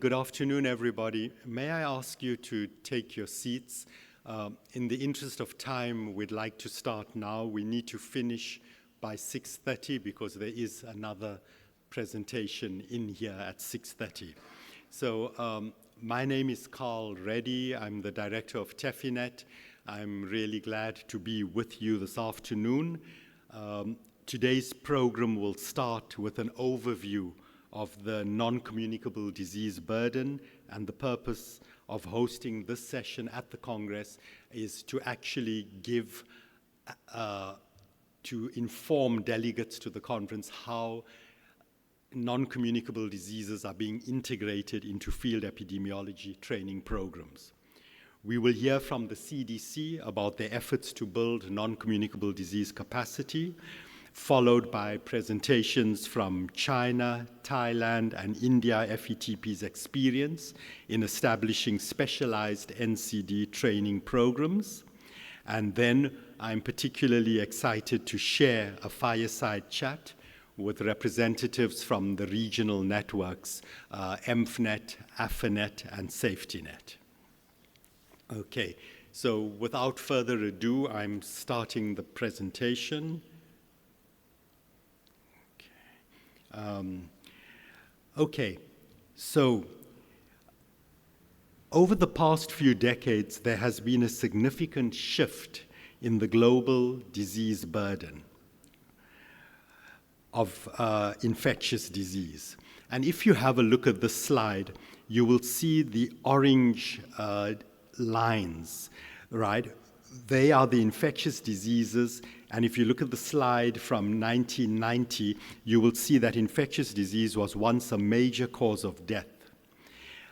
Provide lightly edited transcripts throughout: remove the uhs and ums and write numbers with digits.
Good afternoon, everybody. May I ask you to take your seats? In the interest of time, we'd like to start now. We need to finish by 6:30 because there is another presentation in here at 6:30. So my name is Carl Reddy. I'm the director of TEFINET. I'm really glad to be with you this afternoon. Today's program will start with an overview of the non-communicable disease burden, and the purpose of hosting this session at the Congress is to actually to inform delegates to the conference how non-communicable diseases are being integrated into field epidemiology training programs. We will hear from the CDC about their efforts to build non-communicable disease capacity, followed by presentations from China, Thailand, and India FETP's experience in establishing specialized NCD training programs. And then I'm particularly excited to share a fireside chat with representatives from the regional networks, EMFNet, AFANET, and SafetyNet. Okay, so without further ado, I'm starting the presentation. Okay, so over the past few decades, there has been a significant shift in the global disease burden of infectious disease. And if you have a look at this slide, you will see the orange lines, right? They are the infectious diseases, and if you look at the slide from 1990, you will see that infectious disease was once a major cause of death.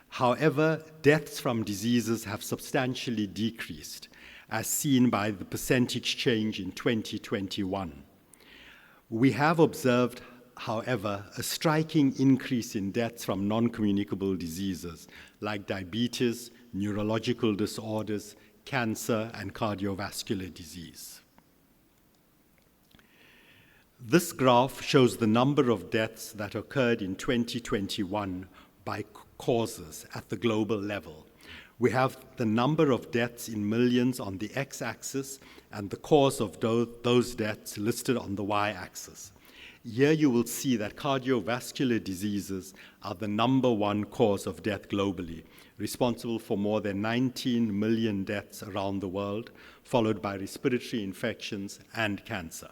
However, deaths from diseases have substantially decreased, as seen by the percentage change in 2021. We have observed, however, a striking increase in deaths from non-communicable diseases like diabetes, neurological disorders, cancer, and cardiovascular disease. This graph shows the number of deaths that occurred in 2021 by causes at the global level. We have the number of deaths in millions on the x-axis and the cause of those deaths listed on the y-axis. Here you will see that cardiovascular diseases are the #1 cause of death globally, responsible for more than 19 million deaths around the world, followed by respiratory infections and cancer.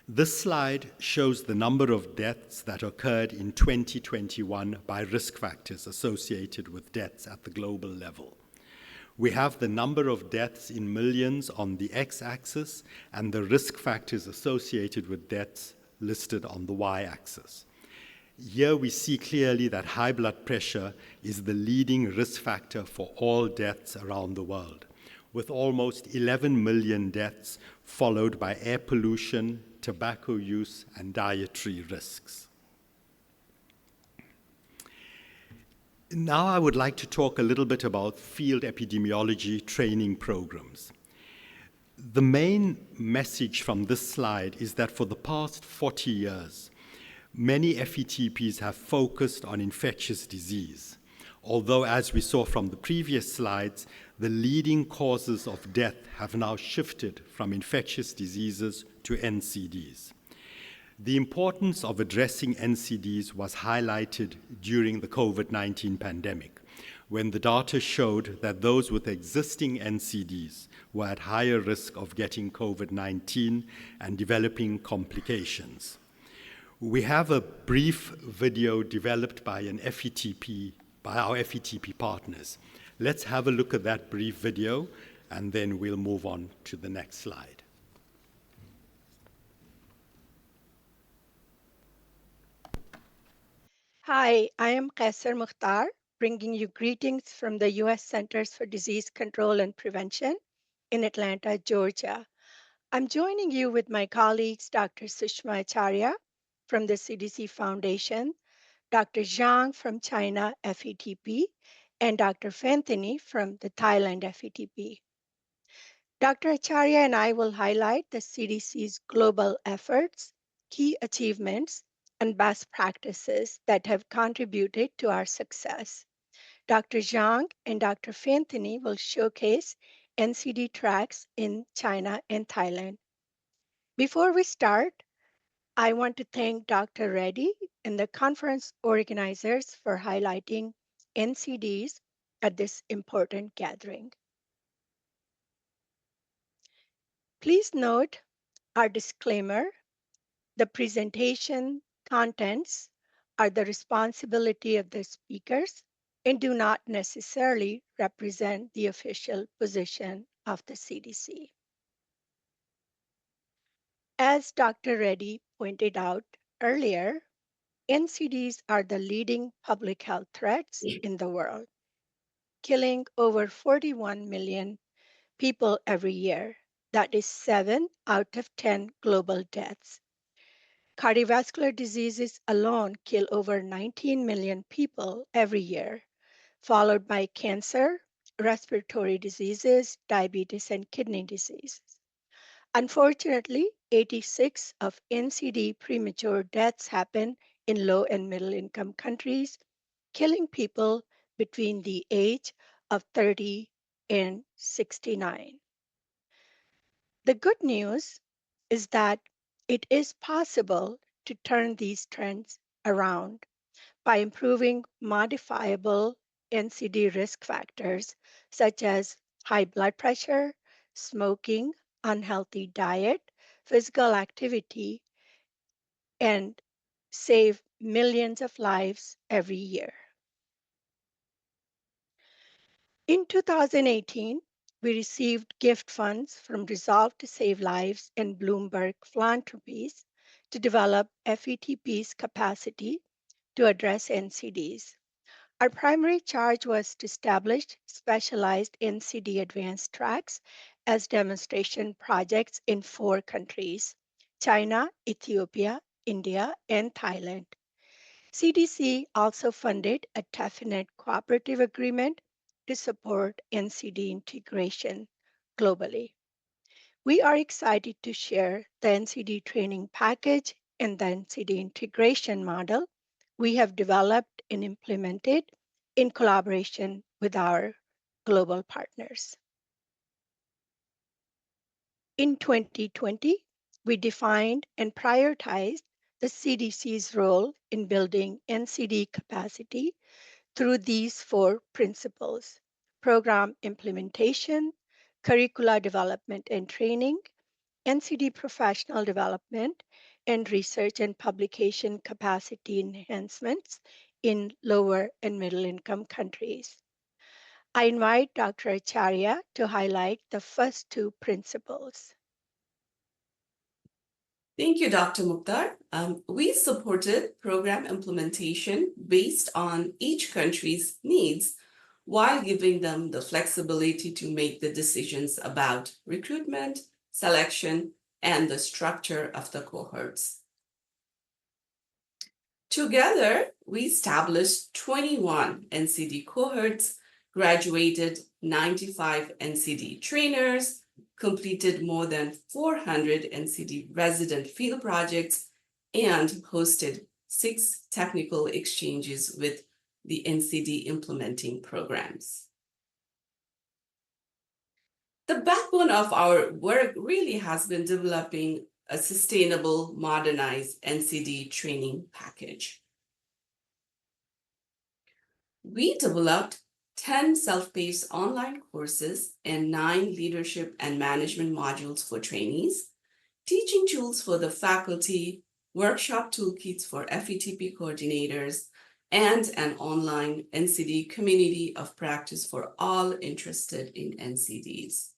This slide shows the number of deaths that occurred in 2021 by risk factors associated with deaths at the global level. We have the number of deaths in millions on the x-axis and the risk factors associated with deaths listed on the y-axis. Here we see clearly that high blood pressure is the leading risk factor for all deaths around the world, with almost 11 million deaths followed by air pollution, tobacco use, and dietary risks. Now I would like to talk a little bit about field epidemiology training programs. The main message from this slide is that for the past 40 years, many FETPs have focused on infectious disease, although as we saw from the previous slides, the leading causes of death have now shifted from infectious diseases to NCDs. The importance of addressing NCDs was highlighted during the COVID-19 pandemic, when the data showed that those with existing NCDs were at higher risk of getting COVID-19 and developing complications. We have a brief video developed by our FETP partners. Let's have a look at that brief video, and then we'll move on to the next slide. Hi, I am Qaiser Mukhtar, bringing you greetings from the U.S. Centers for Disease Control and Prevention in Atlanta, Georgia. I'm joining you with my colleagues, Dr. Sushma Acharya from the CDC Foundation, Dr. Zhang from China FETP, and Dr. Fenthini from the Thailand FETP. Dr. Acharya and I will highlight the CDC's global efforts, key achievements, and best practices that have contributed to our success. Dr. Zhang and Dr. Fantini will showcase NCD tracks in China and Thailand. Before we start, I want to thank Dr. Reddy and the conference organizers for highlighting NCDs at this important gathering. Please note our disclaimer: the presentation contents are the responsibility of the speakers and do not necessarily represent the official position of the CDC. As Dr. Reddy pointed out earlier, NCDs are the leading public health threats in the world, killing over 41 million people every year. That is 7 out of 10 global deaths. Cardiovascular diseases alone kill over 19 million people every year, followed by cancer, respiratory diseases, diabetes, and kidney diseases. Unfortunately, 86 of NCD premature deaths happen in low and middle income countries, killing people between the age of 30 and 69. The good news is that it is possible to turn these trends around by improving modifiable NCD risk factors such as high blood pressure, smoking, unhealthy diet, physical activity, and save millions of lives every year. In 2018, we received gift funds from Resolve to Save Lives and Bloomberg Philanthropies to develop FETP's capacity to address NCDs. Our primary charge was to establish specialized NCD advanced tracks as demonstration projects in 4 countries: China, Ethiopia, India, and Thailand. CDC also funded a TEFNET cooperative agreement to support NCD integration globally. We are excited to share the NCD training package and the NCD integration model we have developed and implemented in collaboration with our global partners. In 2020, we defined and prioritized the CDC's role in building NCD capacity through these 4 principles: program implementation, curricula development and training, NCD professional development, and research and publication capacity enhancements in lower and middle income countries. I invite Dr. Acharya to highlight the first 2 principles. Thank you, Dr. Mukhtar. We supported program implementation based on each country's needs while giving them the flexibility to make the decisions about recruitment, selection, and the structure of the cohorts. Together, we established 21 NCD cohorts, graduated 95 NCD trainers, completed more than 400 NCD resident field projects, and hosted 6 technical exchanges with the NCD implementing programs. The backbone of our work really has been developing a sustainable, modernized NCD training package. We developed 10 self-paced online courses and 9 leadership and management modules for trainees, teaching tools for the faculty, workshop toolkits for FETP coordinators, and an online NCD community of practice for all interested in NCDs.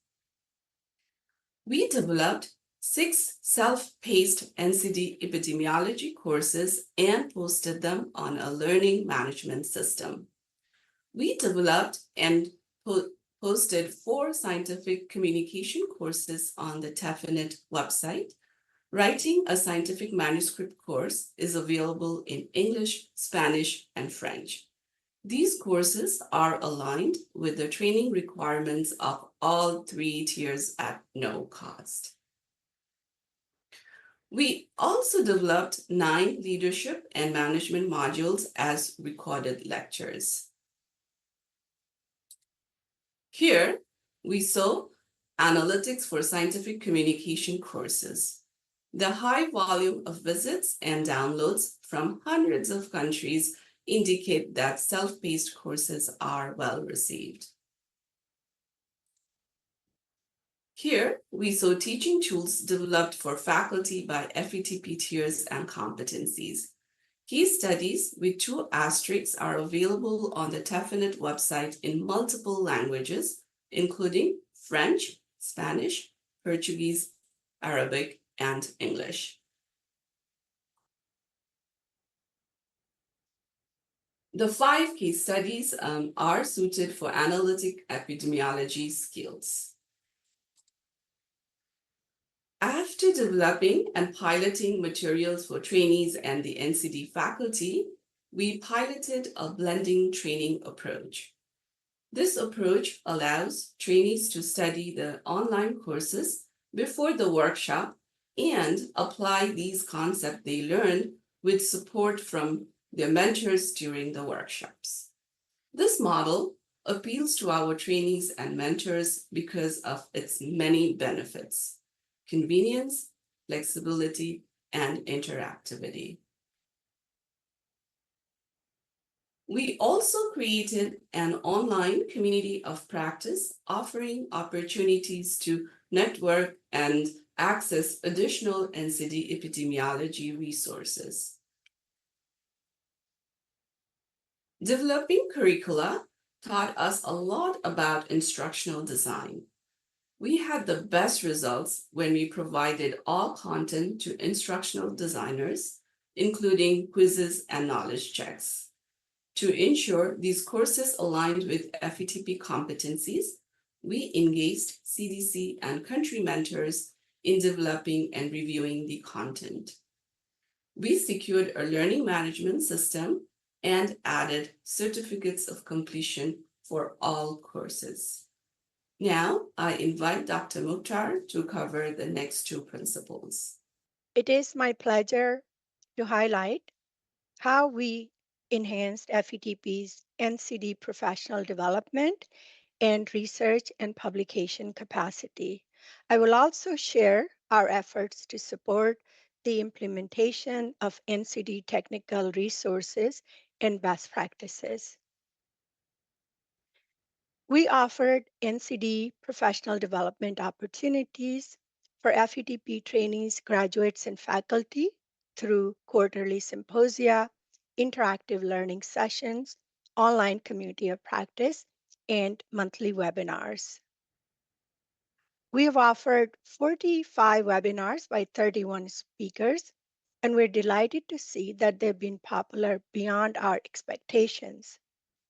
We developed 6 self-paced NCD epidemiology courses and posted them on a learning management system. We developed and posted 4 scientific communication courses on the TEFNET website. Writing a scientific manuscript course is available in English, Spanish, and French. These courses are aligned with the training requirements of all 3 tiers at no cost. We also developed 9 leadership and management modules as recorded lectures. Here, we saw analytics for scientific communication courses. The high volume of visits and downloads from hundreds of countries indicate that self-paced courses are well received. Here, we saw teaching tools developed for faculty by FETP tiers and competencies. Case studies with 2 asterisks are available on the TEFINET website in multiple languages, including French, Spanish, Portuguese, Arabic, and English. The 5 case studies are suited for analytic epidemiology skills. After developing and piloting materials for trainees and the NCD faculty, we piloted a blending training approach. This approach allows trainees to study the online courses before the workshop and apply these concepts they learned with support from their mentors during the workshops. This model appeals to our trainees and mentors because of its many benefits: convenience, flexibility, and interactivity. We also created an online community of practice offering opportunities to network and access additional NCD epidemiology resources. Developing curricula taught us a lot about instructional design. We had the best results when we provided all content to instructional designers, including quizzes and knowledge checks. To ensure these courses aligned with FETP competencies, we engaged CDC and country mentors in developing and reviewing the content. We secured a learning management system and added certificates of completion for all courses. Now, I invite Dr. Mukhtar to cover the next 2 principles. It is my pleasure to highlight how we enhanced FETP's NCD professional development and research and publication capacity. I will also share our efforts to support the implementation of NCD technical resources and best practices. We offered NCD professional development opportunities for FETP trainees, graduates, and faculty through quarterly symposia, interactive learning sessions, online community of practice, and monthly webinars. We have offered 45 webinars by 31 speakers, and we're delighted to see that they've been popular beyond our expectations,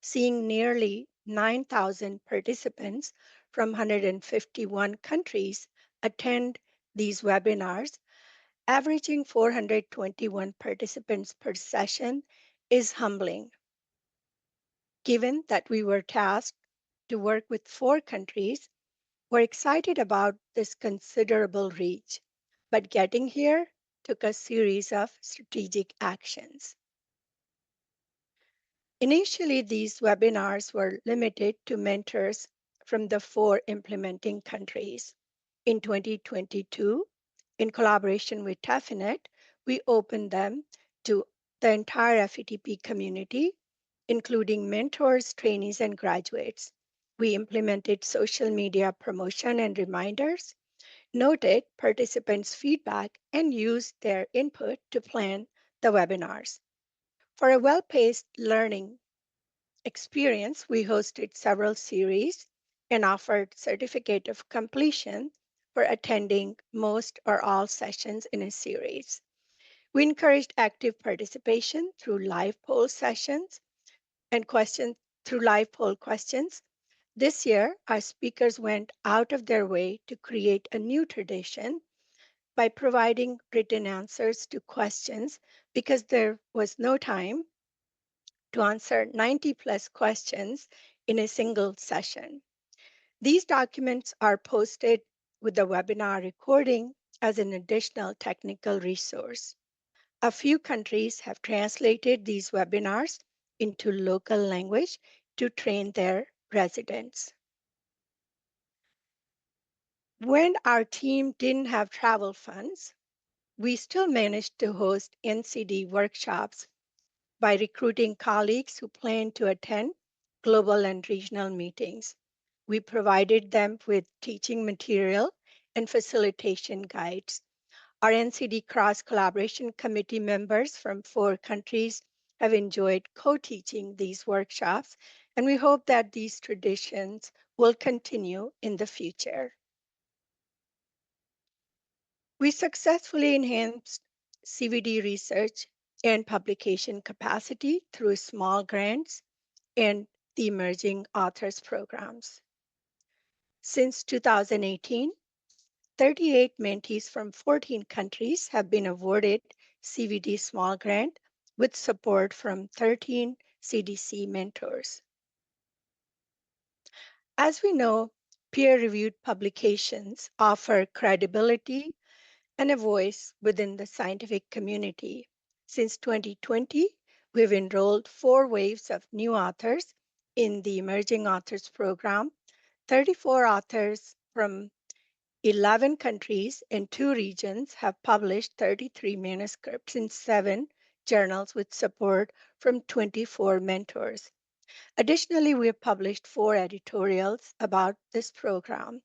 seeing nearly 9,000 participants from 151 countries attend these webinars. Averaging 421 participants per session is humbling, given that we were tasked to work with 4 countries. We're excited about this considerable reach, but getting here took a series of strategic actions. Initially, these webinars were limited to mentors from the 4 implementing countries. In 2022, in collaboration with TEFINET, we opened them to the entire FETP community, including mentors, trainees, and graduates. We implemented social media promotion and reminders, noted participants' feedback, and used their input to plan the webinars. For a well-paced learning experience, we hosted several series and offered certificate of completion for attending most or all sessions in a series. We encouraged active participation through live poll sessions and live poll questions. This year, our speakers went out of their way to create a new tradition by providing written answers to questions because there was no time to answer 90 plus questions in a single session. These documents are posted with the webinar recording as an additional technical resource. A few countries have translated these webinars into local language to train their residents. When our team didn't have travel funds, we still managed to host NCD workshops by recruiting colleagues who plan to attend global and regional meetings. We provided them with teaching material and facilitation guides. Our NCD Cross Collaboration Committee members from 4 countries have enjoyed co-teaching these workshops, and we hope that these traditions will continue in the future. We successfully enhanced CVD research and publication capacity through small grants and the Emerging Authors Programs. Since 2018, 38 mentees from 14 countries have been awarded CVD Small Grant with support from 13 CDC mentors. As we know, peer-reviewed publications offer credibility and a voice within the scientific community. Since 2020, we've enrolled 4 waves of new authors in the Emerging Authors Program. 34 authors from 11 countries and 2 regions have published 33 manuscripts in 7 journals with support from 24 mentors. Additionally, we have published 4 editorials about this program.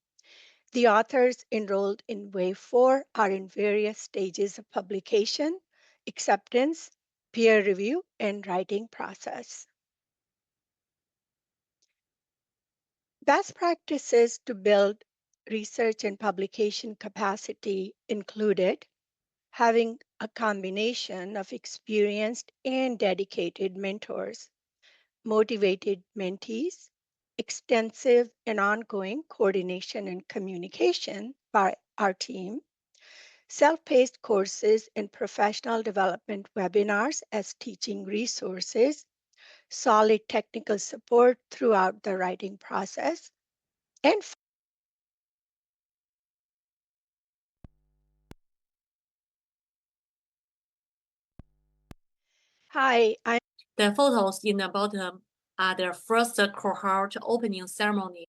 The authors enrolled in Wave 4 are in various stages of publication, acceptance, peer review, and writing process. Best practices to build research and publication capacity included having a combination of experienced and dedicated mentors, motivated mentees, extensive and ongoing coordination and communication by our team, self-paced courses and professional development webinars as teaching resources, solid technical support throughout the writing process, and hi, I'm The photos in the bottom are the first cohort opening ceremony.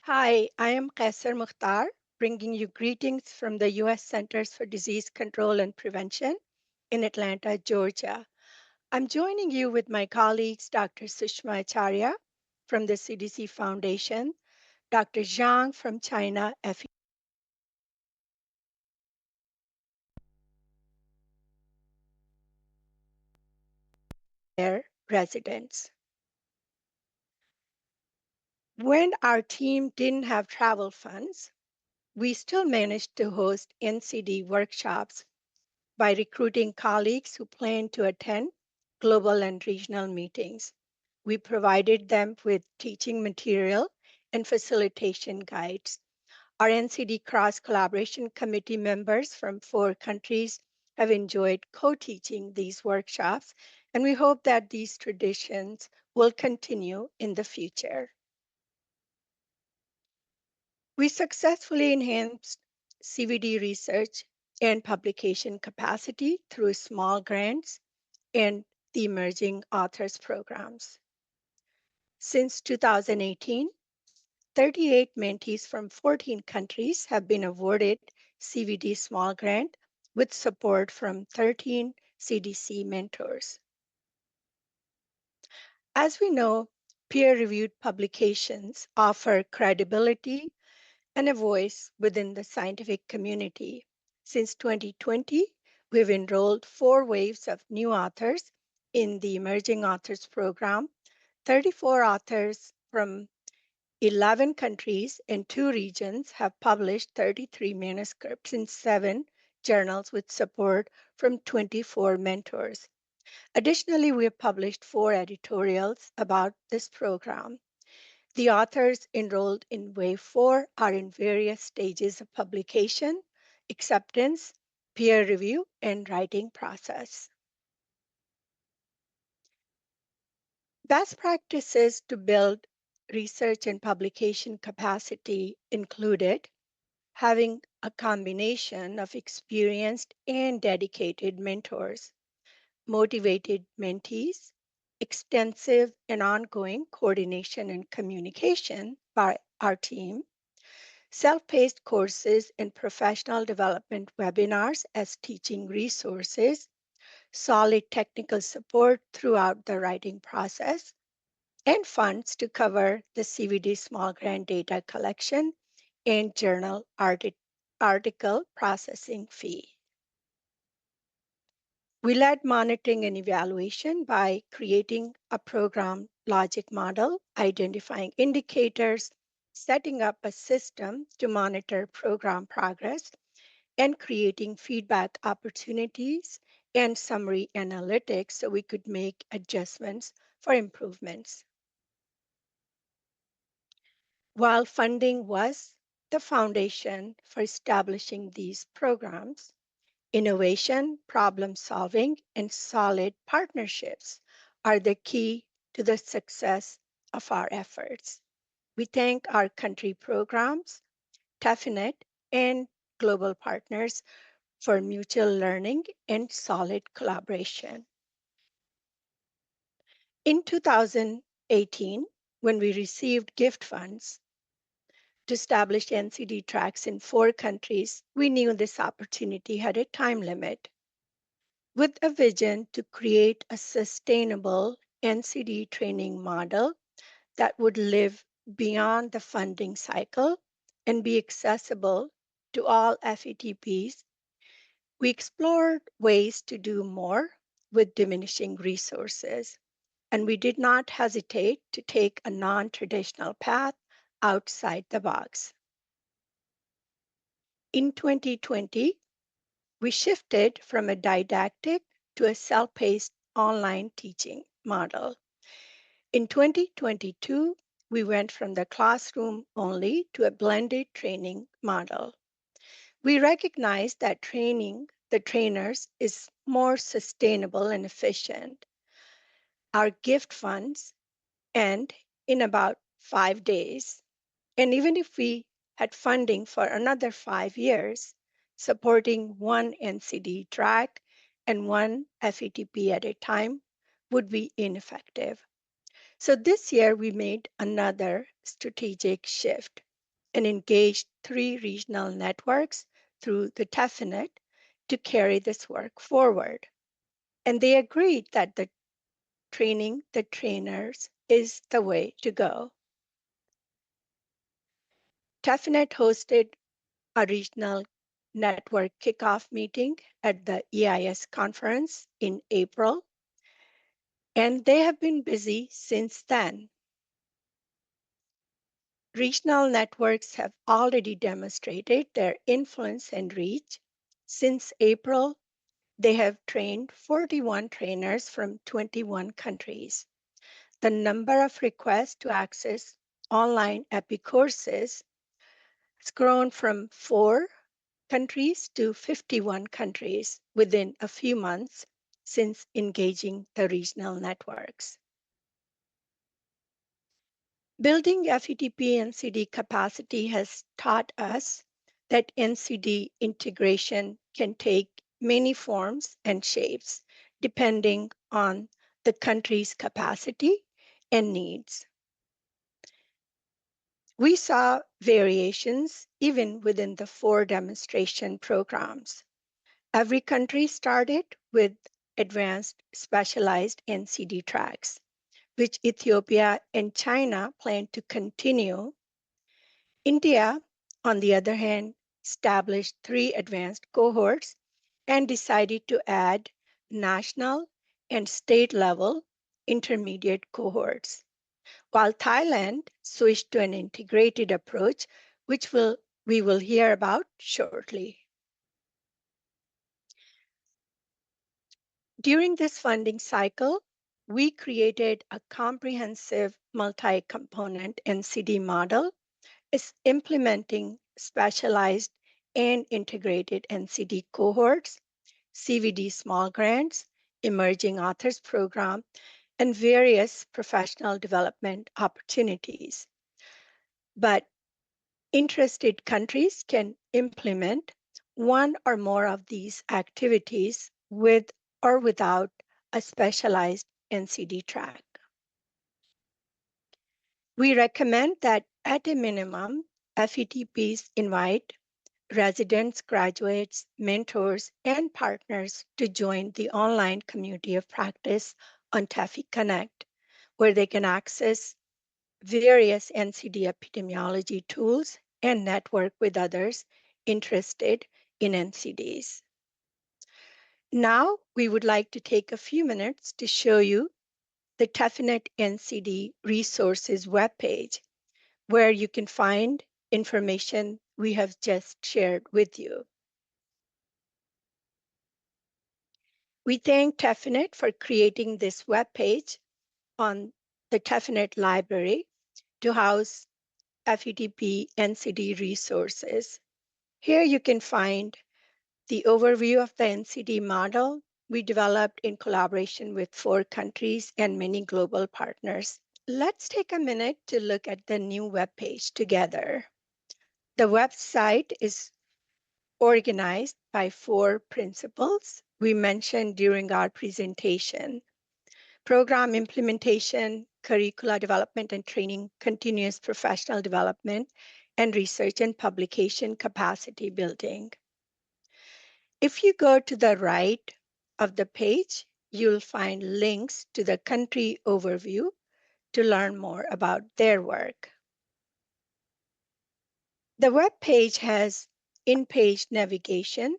Hi, I am Qaiser Mukhtar, bringing you greetings from the U.S. Centers for Disease Control and Prevention in Atlanta, Georgia. I'm joining you with my colleagues, Dr. Sushma Acharya from the CDC Foundation, Dr. Zhang from China, their residents. When our team didn't have travel funds, we still managed to host NCD workshops by recruiting colleagues who plan to attend global and regional meetings. We provided them with teaching material and facilitation guides. Our NCD Cross Collaboration Committee members from 4 countries have enjoyed co-teaching these workshops, and we hope that these traditions will continue in the future. We successfully enhanced CVD research and publication capacity through small grants and the Emerging Authors Programs. Since 2018, 38 mentees from 14 countries have been awarded CVD Small Grant with support from 13 CDC mentors. As we know, peer-reviewed publications offer credibility and a voice within the scientific community. Since 2020, we've enrolled 4 waves of new authors in the Emerging Authors Program. 34 authors from 11 countries and 2 regions have published 33 manuscripts in 7 journals with support from 24 mentors. Additionally, we have published 4 editorials about this program. The authors enrolled in Wave 4 are in various stages of publication, acceptance, peer review, and writing process. Best practices to build research and publication capacity included having a combination of experienced and dedicated mentors, motivated mentees, extensive and ongoing coordination and communication by our team, self-paced courses and professional development webinars as teaching resources, solid technical support throughout the writing process, and funds to cover the CVD small grant data collection and journal article processing fee. We led monitoring and evaluation by creating a program logic model, identifying indicators, setting up a system to monitor program progress, and creating feedback opportunities and summary analytics so we could make adjustments for improvements. While funding was the foundation for establishing these programs, innovation, problem solving, and solid partnerships are the key to the success of our efforts. We thank our country programs, TAFINET, and global partners for mutual learning and solid collaboration. In 2018, when we received gift funds to establish NCD tracks in 4 countries, we knew this opportunity had a time limit. With a vision to create a sustainable NCD training model that would live beyond the funding cycle and be accessible to all FETPs, we explored ways to do more with diminishing resources, and we did not hesitate to take a non-traditional path outside the box. In 2020, we shifted from a didactic to a self-paced online teaching model. In 2022, we went from the classroom only to a blended training model. We recognize that training the trainers is more sustainable and efficient. Our gift funds end in about 5 days. And even if we had funding for another 5 years, supporting one NCD track and one FETP at a time would be ineffective. So this year we made another strategic shift and engaged 3 regional networks through the TAFINET to carry this work forward. And they agreed that the training the trainers is the way to go. TAFINET hosted a regional network kickoff meeting at the EIS conference in April, and they have been busy since then. Regional networks have already demonstrated their influence and reach. Since April, they have trained 41 trainers from 21 countries. The number of requests to access online EPI courses has grown from 4 countries to 51 countries within a few months since engaging the regional networks. Building FETP NCD capacity has taught us that NCD integration can take many forms and shapes depending on the country's capacity and needs. We saw variations even within the 4 demonstration programs. Every country started with advanced specialized NCD tracks, which Ethiopia and China plan to continue. India, on the other hand, established 3 advanced cohorts and decided to add national and state level intermediate cohorts, while Thailand switched to an integrated approach, which we will hear about shortly. During this funding cycle, we created a comprehensive multi-component NCD model is implementing specialized and integrated NCD cohorts, CVD small grants, emerging authors program, and various professional development opportunities. But Interested countries can implement one or more of these activities with or without a specialized NCD track. We recommend that at a minimum, FETPs invite residents, graduates, mentors, and partners to join the online community of practice on TEFI Connect, where they can access various NCD epidemiology tools and network with others interested in NCDs. Now, we would like to take a few minutes to show you the TEFINET NCD resources webpage, where you can find information we have just shared with you. We thank TEFINET for creating this webpage on the TEFINET library to house FETP NCD resources. Here you can find the overview of the NCD model we developed in collaboration with 4 countries and many global partners. Let's take a minute to look at the new webpage together. The website is organized by 4 principles we mentioned during our presentation: program implementation, curricula development and training, continuous professional development, and research and publication capacity building. If you go to the right of the page, you'll find links to the country overview to learn more about their work. The web page has in-page navigation,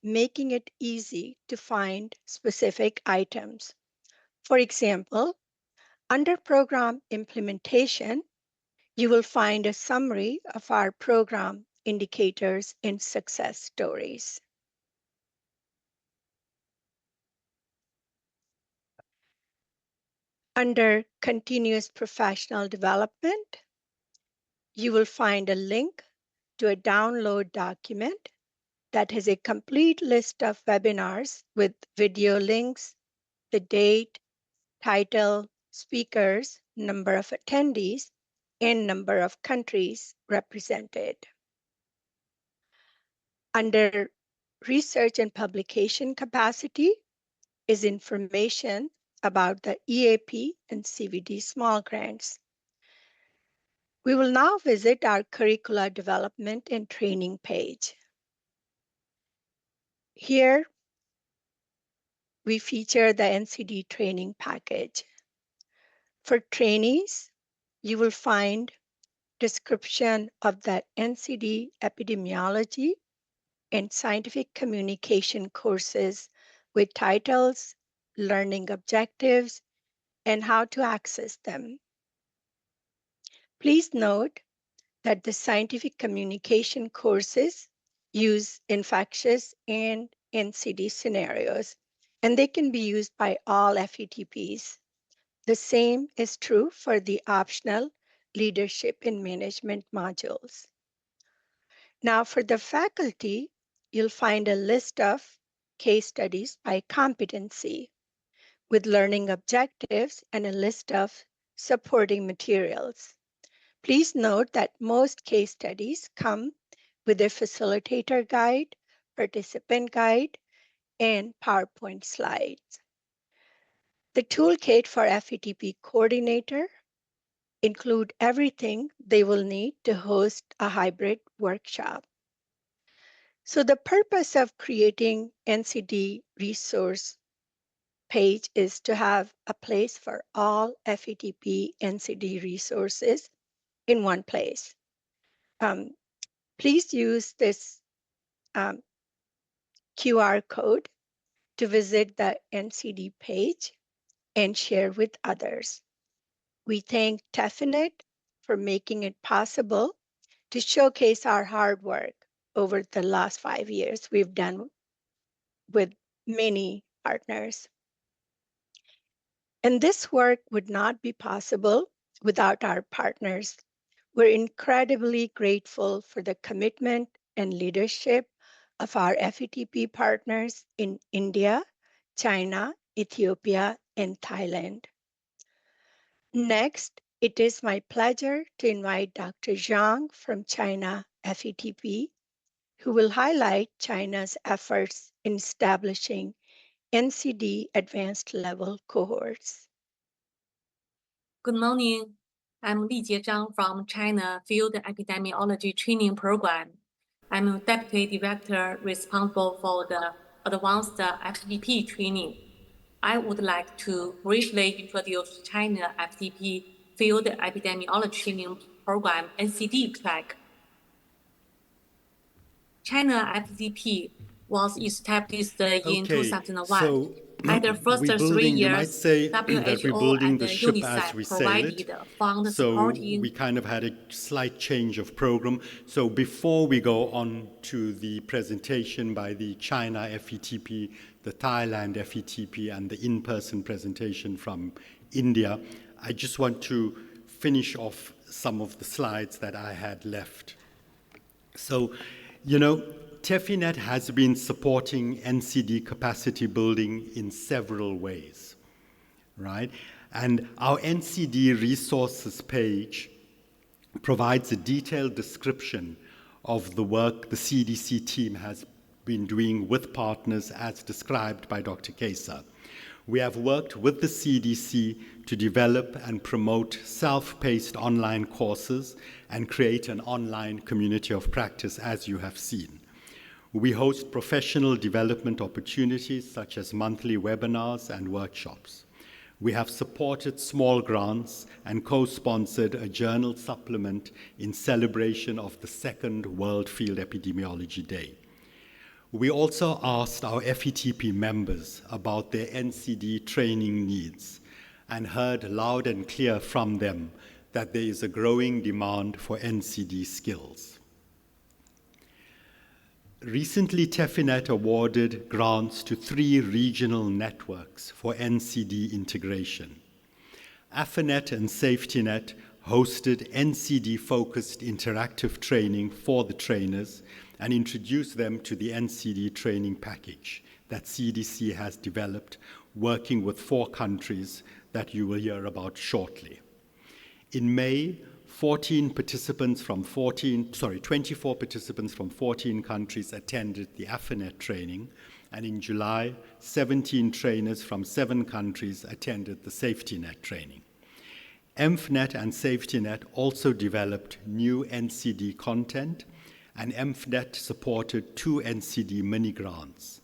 making it easy to find specific items. For example, under program implementation, you will find a summary of our program indicators and success stories. Under continuous professional development, you will find a link to a download document that has a complete list of webinars with video links, the date, title, speakers, number of attendees, and number of countries represented. Under research and publication capacity is information about the EAP and CVD small grants. We will now visit our curricula development and training page. Here, we feature the NCD training package. For trainees, you will find description of the NCD epidemiology and scientific communication courses with titles, learning objectives, and how to access them. Please note that the scientific communication courses use infectious and NCD scenarios, and they can be used by all FETPs. The same is true for the optional leadership and management modules. Now for the faculty, you'll find a list of case studies by competency with learning objectives and a list of supporting materials. Please note that most case studies come with a facilitator guide, participant guide, and PowerPoint slides. The toolkit for FETP coordinator include everything they will need to host a hybrid workshop. So the purpose of creating NCD resource page is to have a place for all FETP NCD resources in one place. Please use this QR code to visit the NCD page and share with others. We thank TEFINET for making it possible to showcase our hard work over the last 5 years we've done with many partners. And this work would not be possible without our partners. We're incredibly grateful for the commitment and leadership of our FETP partners in India, China, Ethiopia, and Thailand. Next, It is my pleasure to invite Dr. Zhang from China FETP, who will highlight China's efforts in establishing NCD advanced level cohorts. Good morning. I'm Li Jiezhang from China Field Epidemiology Training Program. I'm Deputy Director responsible for the advanced FTP training. I would like to briefly introduce China FTP Field Epidemiology Training Program NCD track. China FTP was established in 2001. So At the first we're 3 building, years, you might say that we're WHO building and the ship as UNICEF we sail it. provided fund So supporting we kind of had a slight change of program. So before we go on to the presentation by the China FETP, the Thailand FETP, and the in-person presentation from India, I just want to finish off some of the slides that I had left. So, you know, TEFINET has been supporting NCD capacity building in several ways, right? And our NCD resources page provides a detailed description of the work the CDC team has been doing with partners as described by Dr. Kesa. We have worked with the CDC to develop and promote self-paced online courses and create an online community of practice, as you have seen. We host professional development opportunities such as monthly webinars and workshops. We have supported small grants and co-sponsored a journal supplement in celebration of the second World Field Epidemiology Day. We also asked our FETP members about their NCD training needs and heard loud and clear from them that there is a growing demand for NCD skills. Recently, TEFINET awarded grants to 3 regional networks for NCD integration. AFINET and SafetyNet hosted NCD-focused interactive training for the trainers and introduced them to the NCD training package that CDC has developed, working with 4 countries that you will hear about shortly. In May, 24 participants from 14 countries attended the AFINET training, and in July, 17 trainers from 7 countries attended the SafetyNet training. EMFNet and SafetyNet also developed new NCD content, and EMFNet supported 2 NCD mini-grants,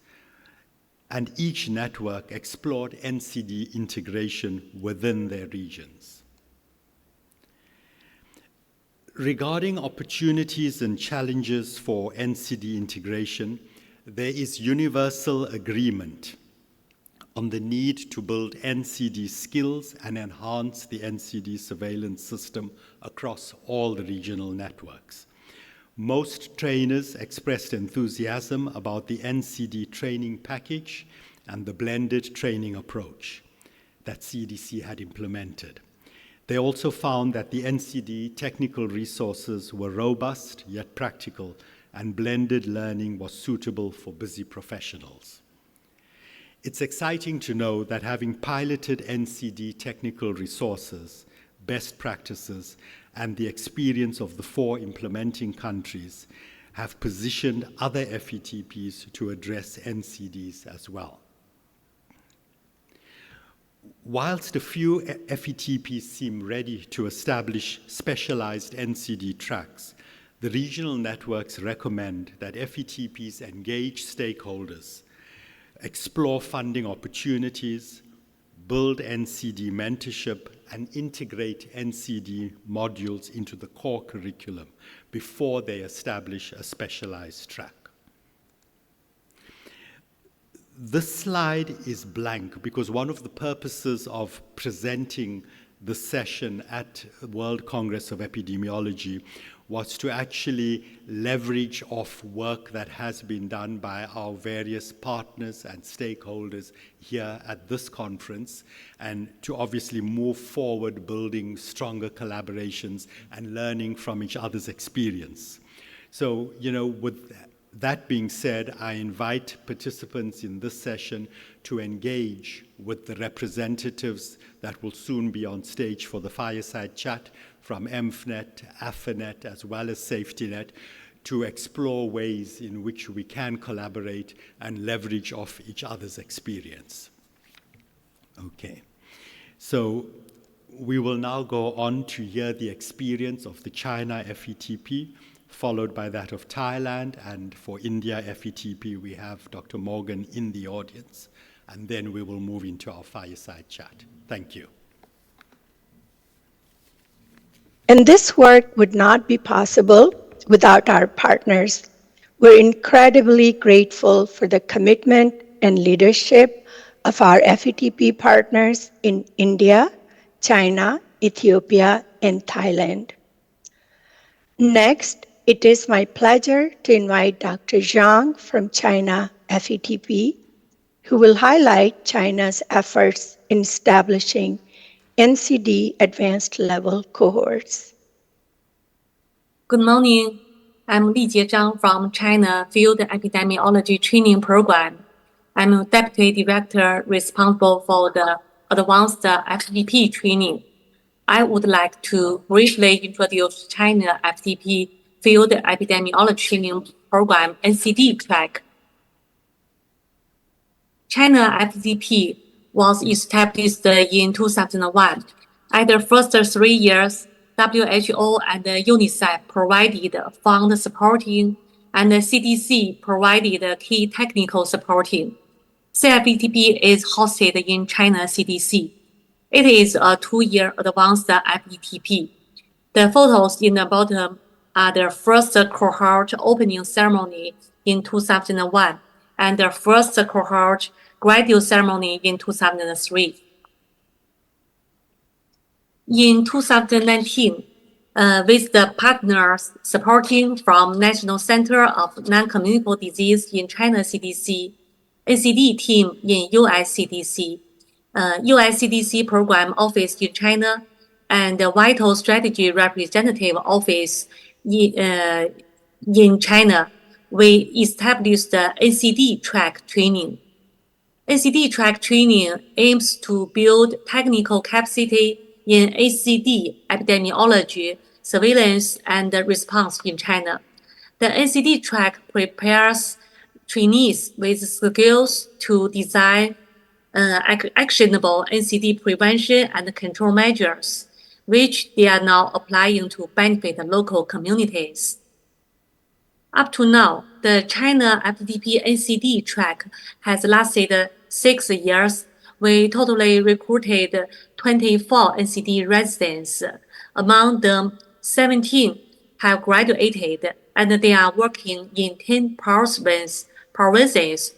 and each network explored NCD integration within their regions. Regarding opportunities and challenges for NCD integration, there is universal agreement on the need to build NCD skills and enhance the NCD surveillance system across all the regional networks. Most trainers expressed enthusiasm about the NCD training package and the blended training approach that CDC had implemented. They also found that the NCD technical resources were robust yet practical, and blended learning was suitable for busy professionals. It's exciting to know that having piloted NCD technical resources, best practices, and the experience of the 4 implementing countries have positioned other FETPs to address NCDs as well. Whilst a few FETPs seem ready to establish specialized NCD tracks, the regional networks recommend that FETPs engage stakeholders, explore funding opportunities, build NCD mentorship, and integrate NCD modules into the core curriculum before they establish a specialized track. This slide is blank because one of the purposes of presenting the session at World Congress of Epidemiology was to actually leverage off work that has been done by our various partners and stakeholders here at this conference, and to obviously move forward building stronger collaborations and learning from each other's experience. So, you know, with That being said, I invite participants in this session to engage with the representatives that will soon be on stage for the fireside chat from MFNet, AFNet, as well as SafetyNet, to explore ways in which we can collaborate and leverage off each other's experience. Okay, so we will now go on to hear the experience of the China FETP, followed by that of Thailand, and for India FETP we have Dr. Morgan in the audience, and then we will move into our fireside chat. Thank you. And this work would not be possible without our partners. We're incredibly grateful for the commitment and leadership of our FETP partners in India, China, Ethiopia, and Thailand. Next, it is my pleasure to invite Dr. Zhang from China FETP, who will highlight China's efforts in establishing NCD advanced level cohorts. Good morning. I'm Lijie Zhang from China Field Epidemiology Training Program. I'm a Deputy Director responsible for the advanced FTP training. I would like to briefly introduce China FTP Field Epidemiology Training Program NCD track. China FTP was established in 2001. At the first 3 years, WHO and UNICEF provided fund supporting, and the CDC provided key technical supporting. CFETP is hosted in China CDC. It is a 2-year advanced FETP. The photos in the bottom are the first cohort opening ceremony in 2001 and the first cohort graduate ceremony in 2003. In 2019, with the partners supporting from National Center of Non-Communicable Disease in China CDC, NCD team in US CDC, US CDC Program Office in China, and the Vital Strategy Representative Office in China, we established the NCD track training. NCD track training aims to build technical capacity in NCD epidemiology, surveillance, and response in China. The NCD track prepares trainees with skills to design actionable NCD prevention and control measures, which they are now applying to benefit local communities. Up to now, the China FTP NCD track has lasted 6 years. We totally recruited 24 NCD residents. Among them, 17 have graduated, and they are working in 10 provinces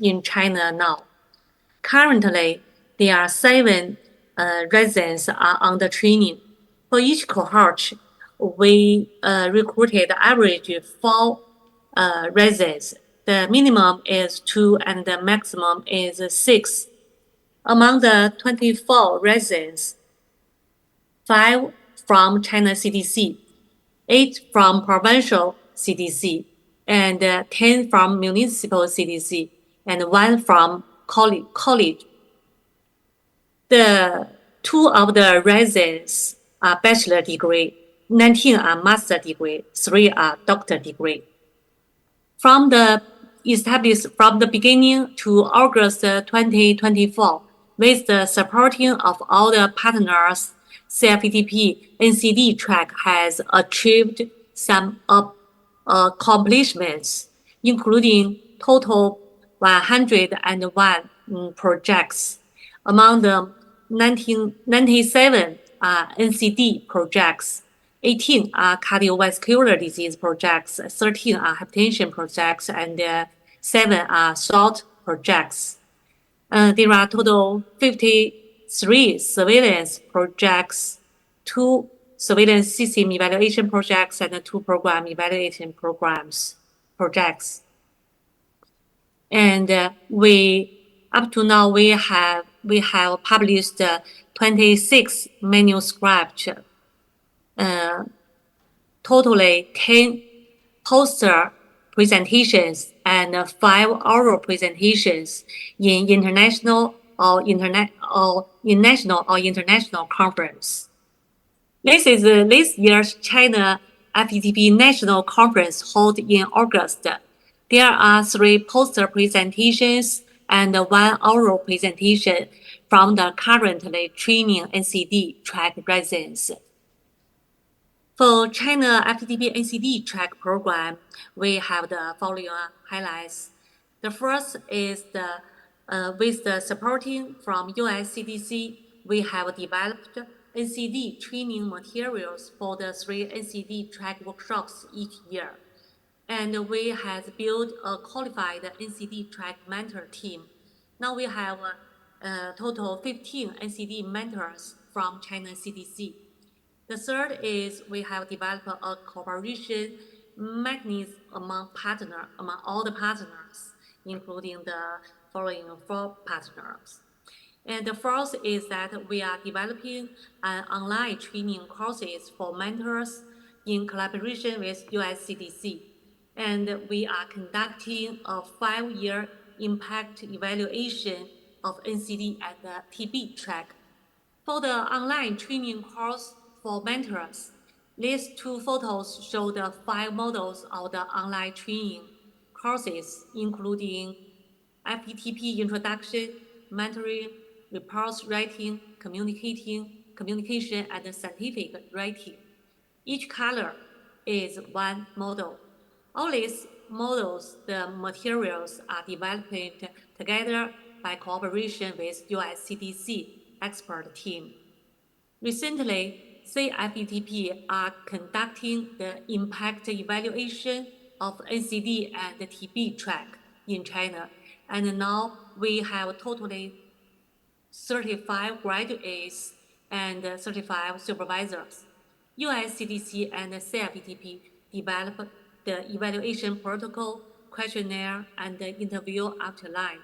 in China now. Currently, there are 7 residents are under training. For each cohort, we recruited average 4 residents. The minimum is 2 and the maximum is 6. Among the 24 residents, 5 from China CDC, 8 from provincial CDC, and 10 from municipal CDC, and 1 from college. The 2 of the residents are bachelor degree, 19 are master degree, 3 are doctor degree. From the beginning to August 2024, with the supporting of all the partners, CFETP NCD track has achieved some accomplishments, including total 101 projects. Among them, 97 are NCD projects, 18 are cardiovascular disease projects, 13 are hypertension projects, and 7 are SALT projects. There are total 53 surveillance projects, 2 surveillance system evaluation projects, and 2 program evaluation projects. And up to now we have published 26 manuscripts, totally 10 poster presentations and 5 oral presentations in national or international conference. This is this year's China FETP National Conference held in August. There are 3 poster presentations and 1 oral presentation from the currently training NCD track residents. For China FTTP NCD track program, we have the following highlights. The first is with the supporting from US CDC, we have developed NCD training materials for the 3 NCD track workshops each year. And we have built a qualified NCD track mentor team. Now we have a total 15 NCD mentors from China CDC. The third is we have developed a cooperation mechanism among all the partners, including the following 4 partners. And the fourth is that we are developing online training courses for mentors in collaboration with US CDC. And we are conducting a 5-year impact evaluation of NCD at the TB track. For the online training course for mentors, these 2 photos show the 5 models of the online training courses, including FETP introduction, mentoring, reports writing, communication, and scientific writing. Each color is 1 model. All these models, the materials are developed together by cooperation with US CDC expert team. Recently, CFETP are conducting the impact evaluation of NCD and the TB track in China, and now we have totally 35 graduates and 35 supervisors. US CDC and CFETP developed the evaluation protocol, questionnaire, and the interview outline.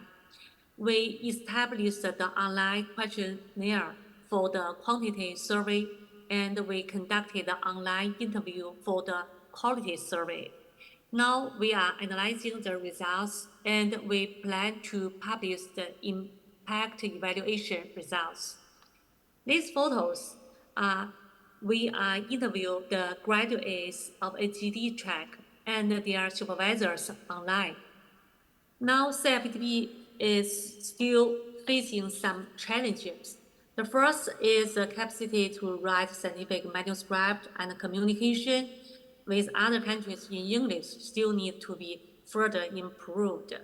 We established the online questionnaire for the quantity survey, and we conducted the online interview for the quality survey. Now we are analyzing the results, and we plan to publish the impact evaluation results. These photos we are interviewing the graduates of HGD track and their supervisors online. Now CFTP is still facing some challenges. The first is the capacity to write scientific manuscript, and communication with other countries in English still need to be further improved.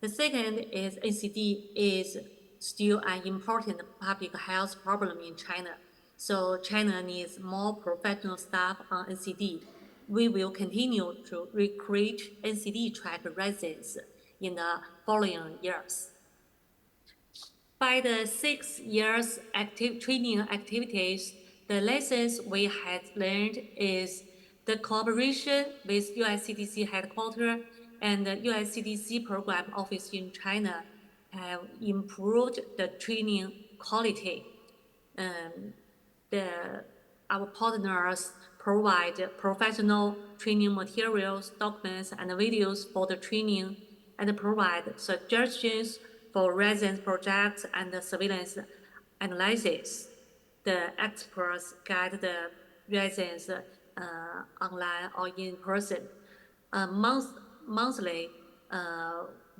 The second is NCD is still an important public health problem in China, so China needs more professional staff on NCD. We will continue to recruit NCD track residents in the following years. By the 6 years training activities, the lessons we had learned is the cooperation with US CDC headquarters and the US CDC program office in China have improved the training quality. Our partners provide professional training materials, documents, and videos for the training, and provide suggestions for residence projects and surveillance analysis. The experts guide the residents online or in person. Monthly,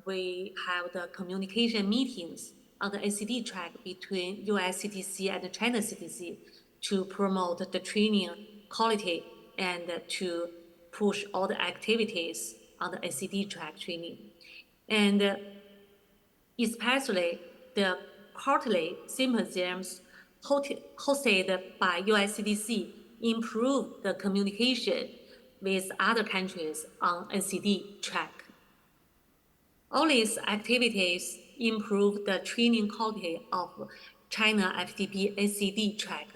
we have the communication meetings on the NCD track between US CDC and China CDC to promote the training quality and to push all the activities on the NCD track training. And especially the quarterly symposiums hosted by US CDC improve the communication with other countries on NCD track. All these activities improve the training quality of China FTP NCD track.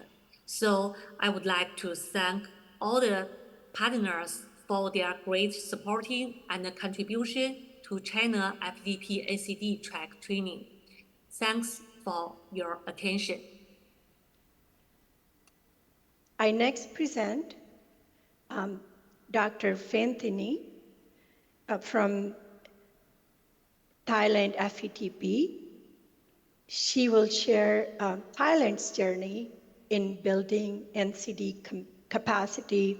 So I would like to thank all the partners for their great supporting and contribution to China FTP NCD track training. Thanks for your attention. I next present Dr. Fenthini from Thailand FETP. She will share Thailand's journey in building NCD capacity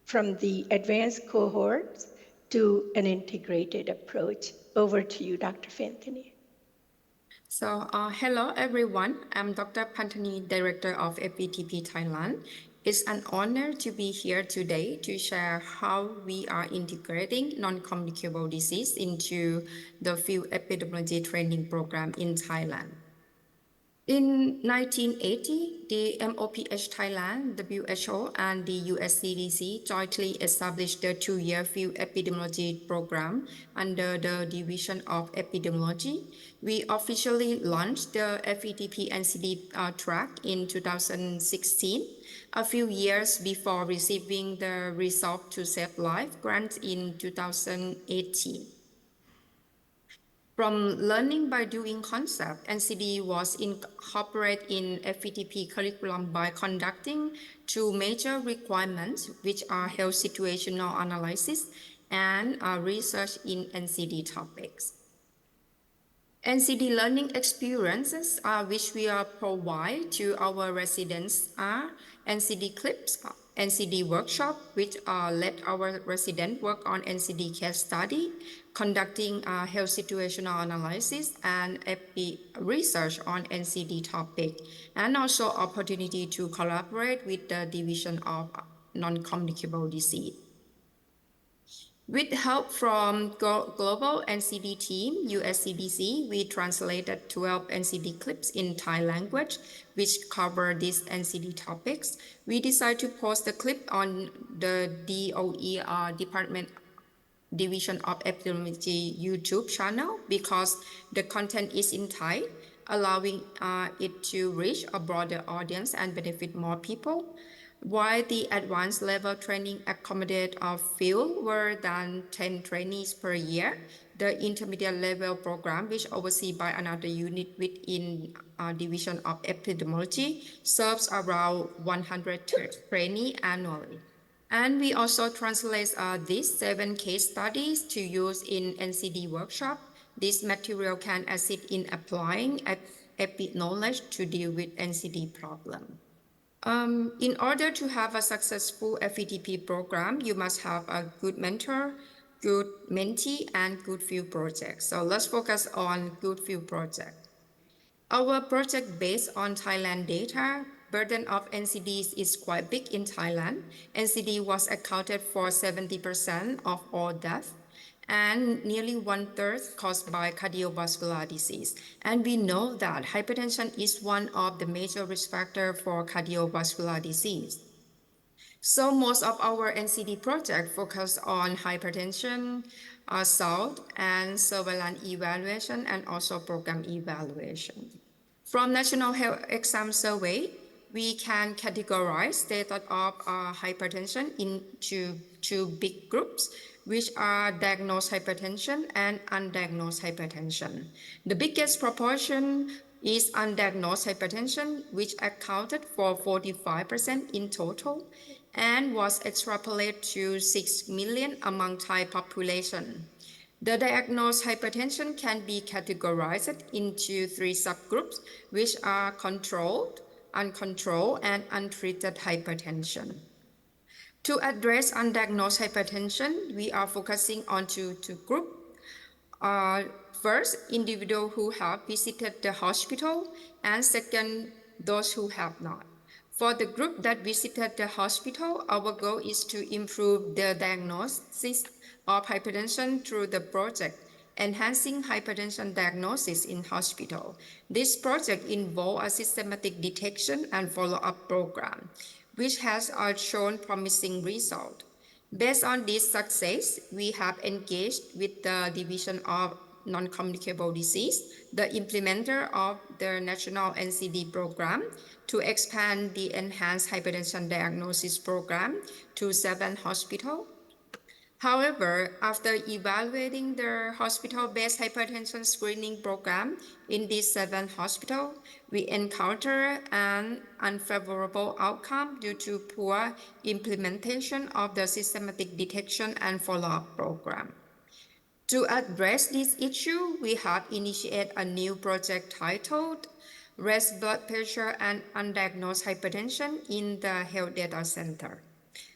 from the advanced cohorts to an integrated approach. Over to you, Dr. Fantini. So, hello everyone. I'm Dr. Pantani, Director of FETP Thailand. It's an honor to be here today to share how we are integrating non-communicable disease into the Field Epidemiology Training Program in Thailand. In 1980, the MOPH Thailand, WHO, and the US CDC jointly established the two-year Field Epidemiology Program under the Division of Epidemiology. We officially launched the FETP NCD track in 2016, a few years before receiving the Resolve to Save Life grant in 2018. From learning by doing concept, NCD was incorporated in FETP curriculum by conducting two major requirements, which are health situational analysis and research in NCD topics. NCD learning experiences which we provide to our residents are NCD clips, NCD workshop, which let our resident work on NCD case study, conducting health situational analysis and research on NCD topic, and also opportunity to collaborate with the Division of Non-Communicable Disease. With help from Global NCD team, USCDC, we translated 12 NCD clips in Thai language, which cover these NCD topics. We decided to post the clip on the DOE Department Division of Epidemiology YouTube channel because the content is in Thai, allowing it to reach a broader audience and benefit more people. While the advanced level training accommodate fewer were than 10 trainees per year, the intermediate level program, which overseen by another unit within Division of Epidemiology, serves around 100 trainees annually. And we also translate these 7 case studies to use in NCD workshop. This material can assist in applying epi knowledge to deal with NCD problem. In order to have a successful FETP program, you must have a good mentor, good mentee, and good field project. So let's focus on good field project. Our project based on Thailand data, burden of NCDs is quite big in Thailand. NCD was accounted for 70% of all deaths, and nearly 1/3 caused by cardiovascular disease. And we know that hypertension is one of the major risk factors for cardiovascular disease. So most of our NCD project focus on hypertension, SALT, and surveillance evaluation, and also program evaluation. From National Health Exam Survey, we can categorize status of hypertension into 2 big groups, which are diagnosed hypertension and undiagnosed hypertension. The biggest proportion is undiagnosed hypertension, which accounted for 45% in total and was extrapolated to 6 million among Thai population. The diagnosed hypertension can be categorized into 3 subgroups, which are controlled, uncontrolled, and untreated hypertension. To address undiagnosed hypertension, we are focusing on two groups. First, individuals who have visited the hospital, and second, those who have not. For the group that visited the hospital, our goal is to improve the diagnosis of hypertension through the project Enhancing Hypertension Diagnosis in Hospital. This project involves a systematic detection and follow-up program, which has shown promising results. Based on this success, we have engaged with the Division of Non-Communicable Disease, the implementer of the National NCD program, to expand the Enhanced Hypertension Diagnosis program to 7 hospitals. However, after evaluating the hospital-based hypertension screening program in these 7 hospitals, we encountered an unfavorable outcome due to poor implementation of the systematic detection and follow-up program. To address this issue, we have initiated a new project titled Raise Blood Pressure and Undiagnosed Hypertension in the Health Data Center.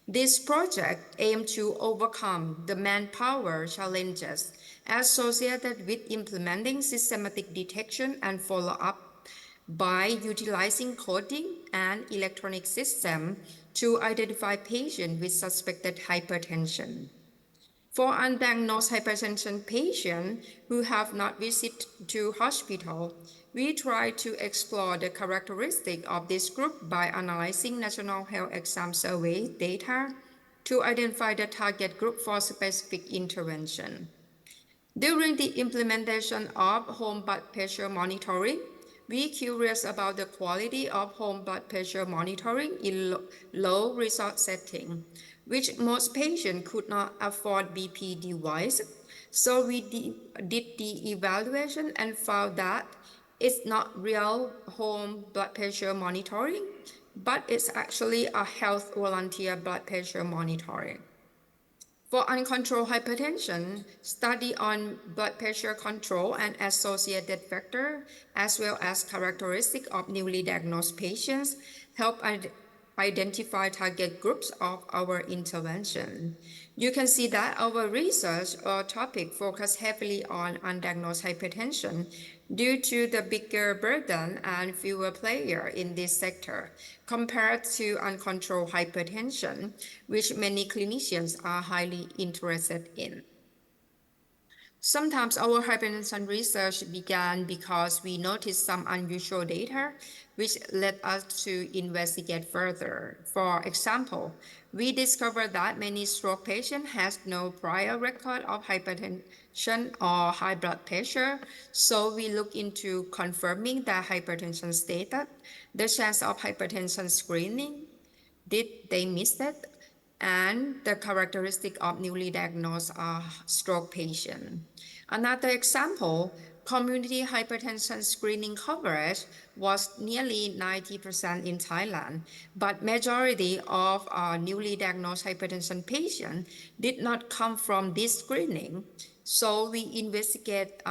This project aims to overcome the manpower challenges associated with implementing systematic detection and follow-up by utilizing coding and electronic systems to identify patients with suspected hypertension. For undiagnosed hypertension patients who have not visited to hospital, we try to explore the characteristics of this group by analyzing National Health Exam Survey data to identify the target group for specific intervention. During the implementation of home blood pressure monitoring, we curious about the quality of home blood pressure monitoring in low resort setting, which most patients could not afford BP device. So we did the evaluation and found that it's not real home blood pressure monitoring, but it's actually a health volunteer blood pressure monitoring. For uncontrolled hypertension, study on blood pressure control and associated factor, as well as characteristics of newly diagnosed patients, help identify target groups of our intervention. You can see that our research or topic focus heavily on undiagnosed hypertension due to the bigger burden and fewer players in this sector compared to uncontrolled hypertension, which many clinicians are highly interested in. Sometimes our hypertension research began because we noticed some unusual data, which led us to investigate further. For example, we discovered that many stroke patients have no prior record of hypertension or high blood pressure, so we looked into confirming the hypertension status, the chance of hypertension screening, did they miss it, and the characteristic of newly diagnosed stroke patient. Another example, community hypertension screening coverage was nearly 90% in Thailand, but majority of newly diagnosed hypertension patients did not come from this screening. So we investigate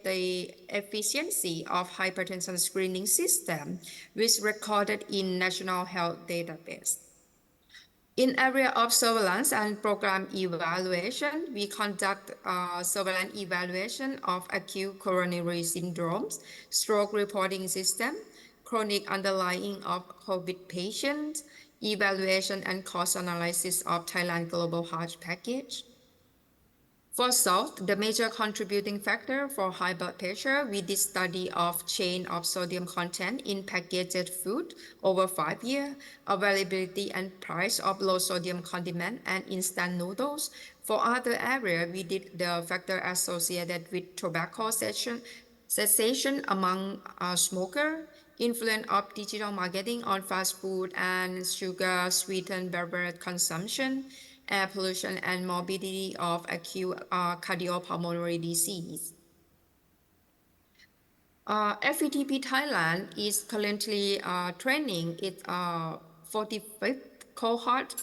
the efficiency of hypertension screening system, which recorded in National Health Database. In area of surveillance and program evaluation, we conduct surveillance evaluation of acute coronary syndromes, stroke reporting system, chronic underlying of COVID patients, evaluation and cost analysis of Thailand Global Heart Package. For salt, the major contributing factor for high blood pressure, we did study of change of sodium content in packaged food over 5 years, availability and price of low sodium condiment and instant noodles. For other areas, we did the factor associated with tobacco cessation among smokers, influence of digital marketing on fast food and sugar sweetened beverage consumption, air pollution and morbidity of acute cardiopulmonary disease. FETP Thailand is currently training its 45th cohort.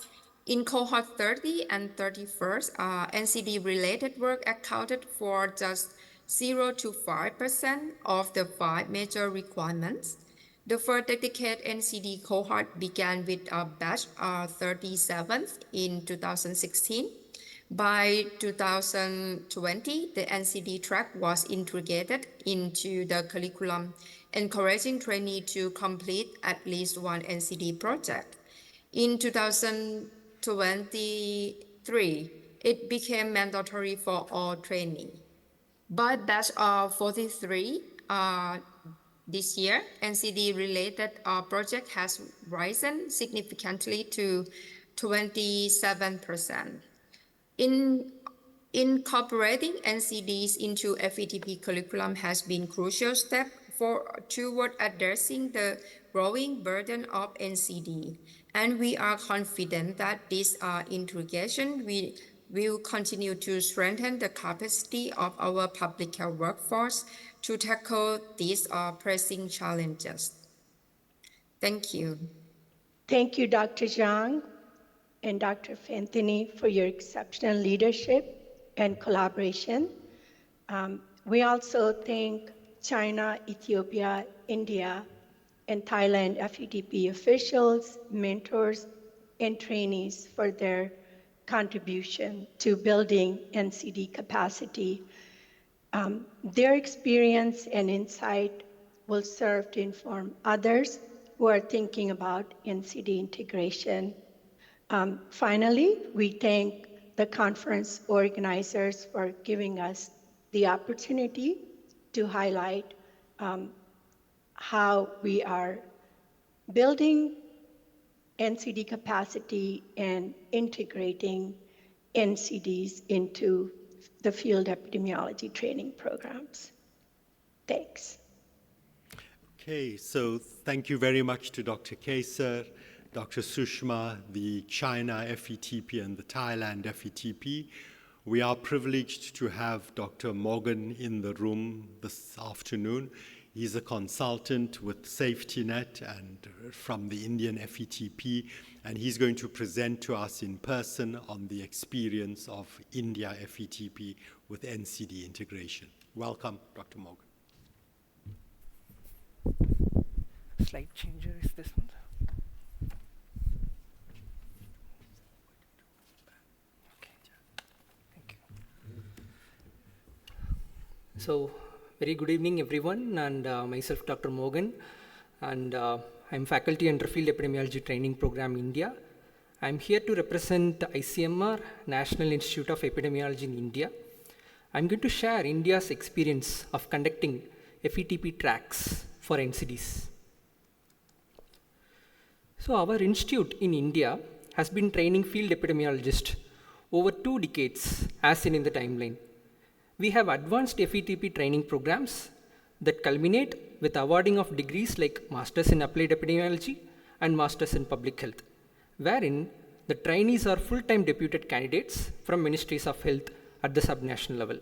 In cohort 30 and 31st, NCD-related work accounted for just 0 to 5% of the 5 major requirements. The first dedicated NCD cohort began with a batch 37th in 2016. By 2020, the NCD track was integrated into the curriculum, encouraging trainees to complete at least one NCD project. In 2023, it became mandatory for all trainees. By batch 43, this year, NCD-related project has risen significantly to 27%. Incorporating NCDs into FETP curriculum has been a crucial step toward addressing the growing burden of NCD, and we are confident that this integration will continue to strengthen the capacity of our public health workforce to tackle these pressing challenges. Thank you. Thank you, Dr. Zhang and Dr. Anthony, for your exceptional leadership and collaboration. We also thank China, Ethiopia, India, and Thailand FETP officials, mentors, and trainees for their contribution to building NCD capacity. Their experience and insight will serve to inform others who are thinking about NCD integration. Finally, we thank the conference organizers for giving us the opportunity to highlight how we are building NCD capacity and integrating NCDs into the field epidemiology training programs. Thanks. Okay, so thank you very much to Dr. Kesar, Dr. Sushma, the China FETP and the Thailand FETP. We are privileged to have Dr. Morgan in the room this afternoon. He's a consultant with SafetyNet and from the Indian FETP, and he's going to present to us in person on the experience of India FETP with NCD integration. Welcome, Dr. Morgan. Slide changer is this one. Okay, thank you. So, very good evening, everyone, and myself, Dr. Morgan, and I'm faculty under Field Epidemiology Training Program, India. I'm here to represent ICMR, National Institute of Epidemiology in India. I'm going to share India's experience of conducting FETP tracks for NCDs. So our institute in India has been training field epidemiologists over 2 decades, as seen in the timeline. We have advanced FETP training programs that culminate with awarding of degrees like Masters in Applied Epidemiology and Masters in Public Health, wherein the trainees are full-time deputed candidates from Ministries of Health at the subnational level.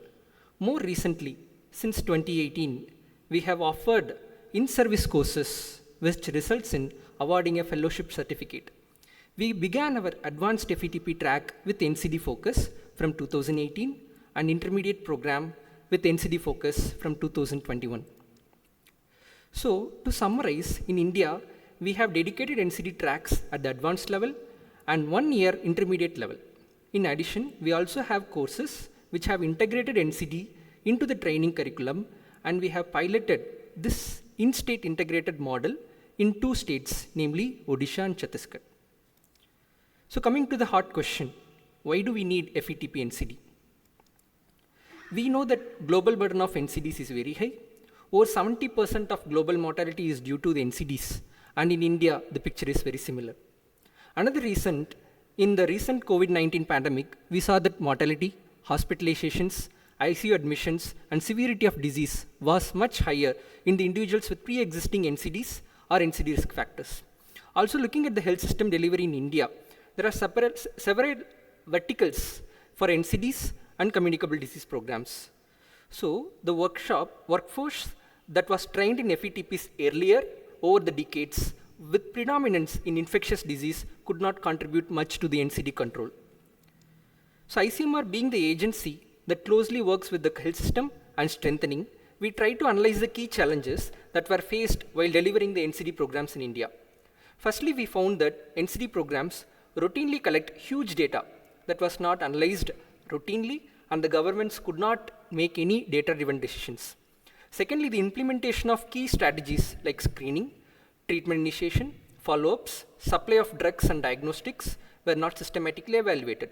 More recently, since 2018, we have offered in-service courses which results in awarding a fellowship certificate. We began our advanced FETP track with NCD focus from 2018 and intermediate program with NCD focus from 2021. So, to summarize, in India, we have dedicated NCD tracks at the advanced level and 1 year intermediate level. In addition, we also have courses which have integrated NCD into the training curriculum, and we have piloted this in-state integrated model in 2 states, namely Odisha and Chhattisgarh. So coming to the hot question, why do we need FETP NCD? We know that global burden of NCDs is very high. Over 70% of global mortality is due to the NCDs, and in India, the picture is very similar. Another reason, in the recent COVID-19 pandemic, we saw that mortality, hospitalizations, ICU admissions, and severity of disease was much higher in the individuals with pre-existing NCDs or NCD risk factors. Also, looking at the health system delivery in India, there are several verticals for NCDs and communicable disease programs. So, the workforce that was trained in FETPs earlier over the decades with predominance in infectious disease could not contribute much to the NCD control. So, ICMR being the agency that closely works with the health system and strengthening, we try to analyze the key challenges that were faced while delivering the NCD programs in India. Firstly, we found that NCD programs routinely collect huge data that was not analyzed routinely, and the governments could not make any data-driven decisions. Secondly, the implementation of key strategies like screening, treatment initiation, follow-ups, supply of drugs and diagnostics were not systematically evaluated.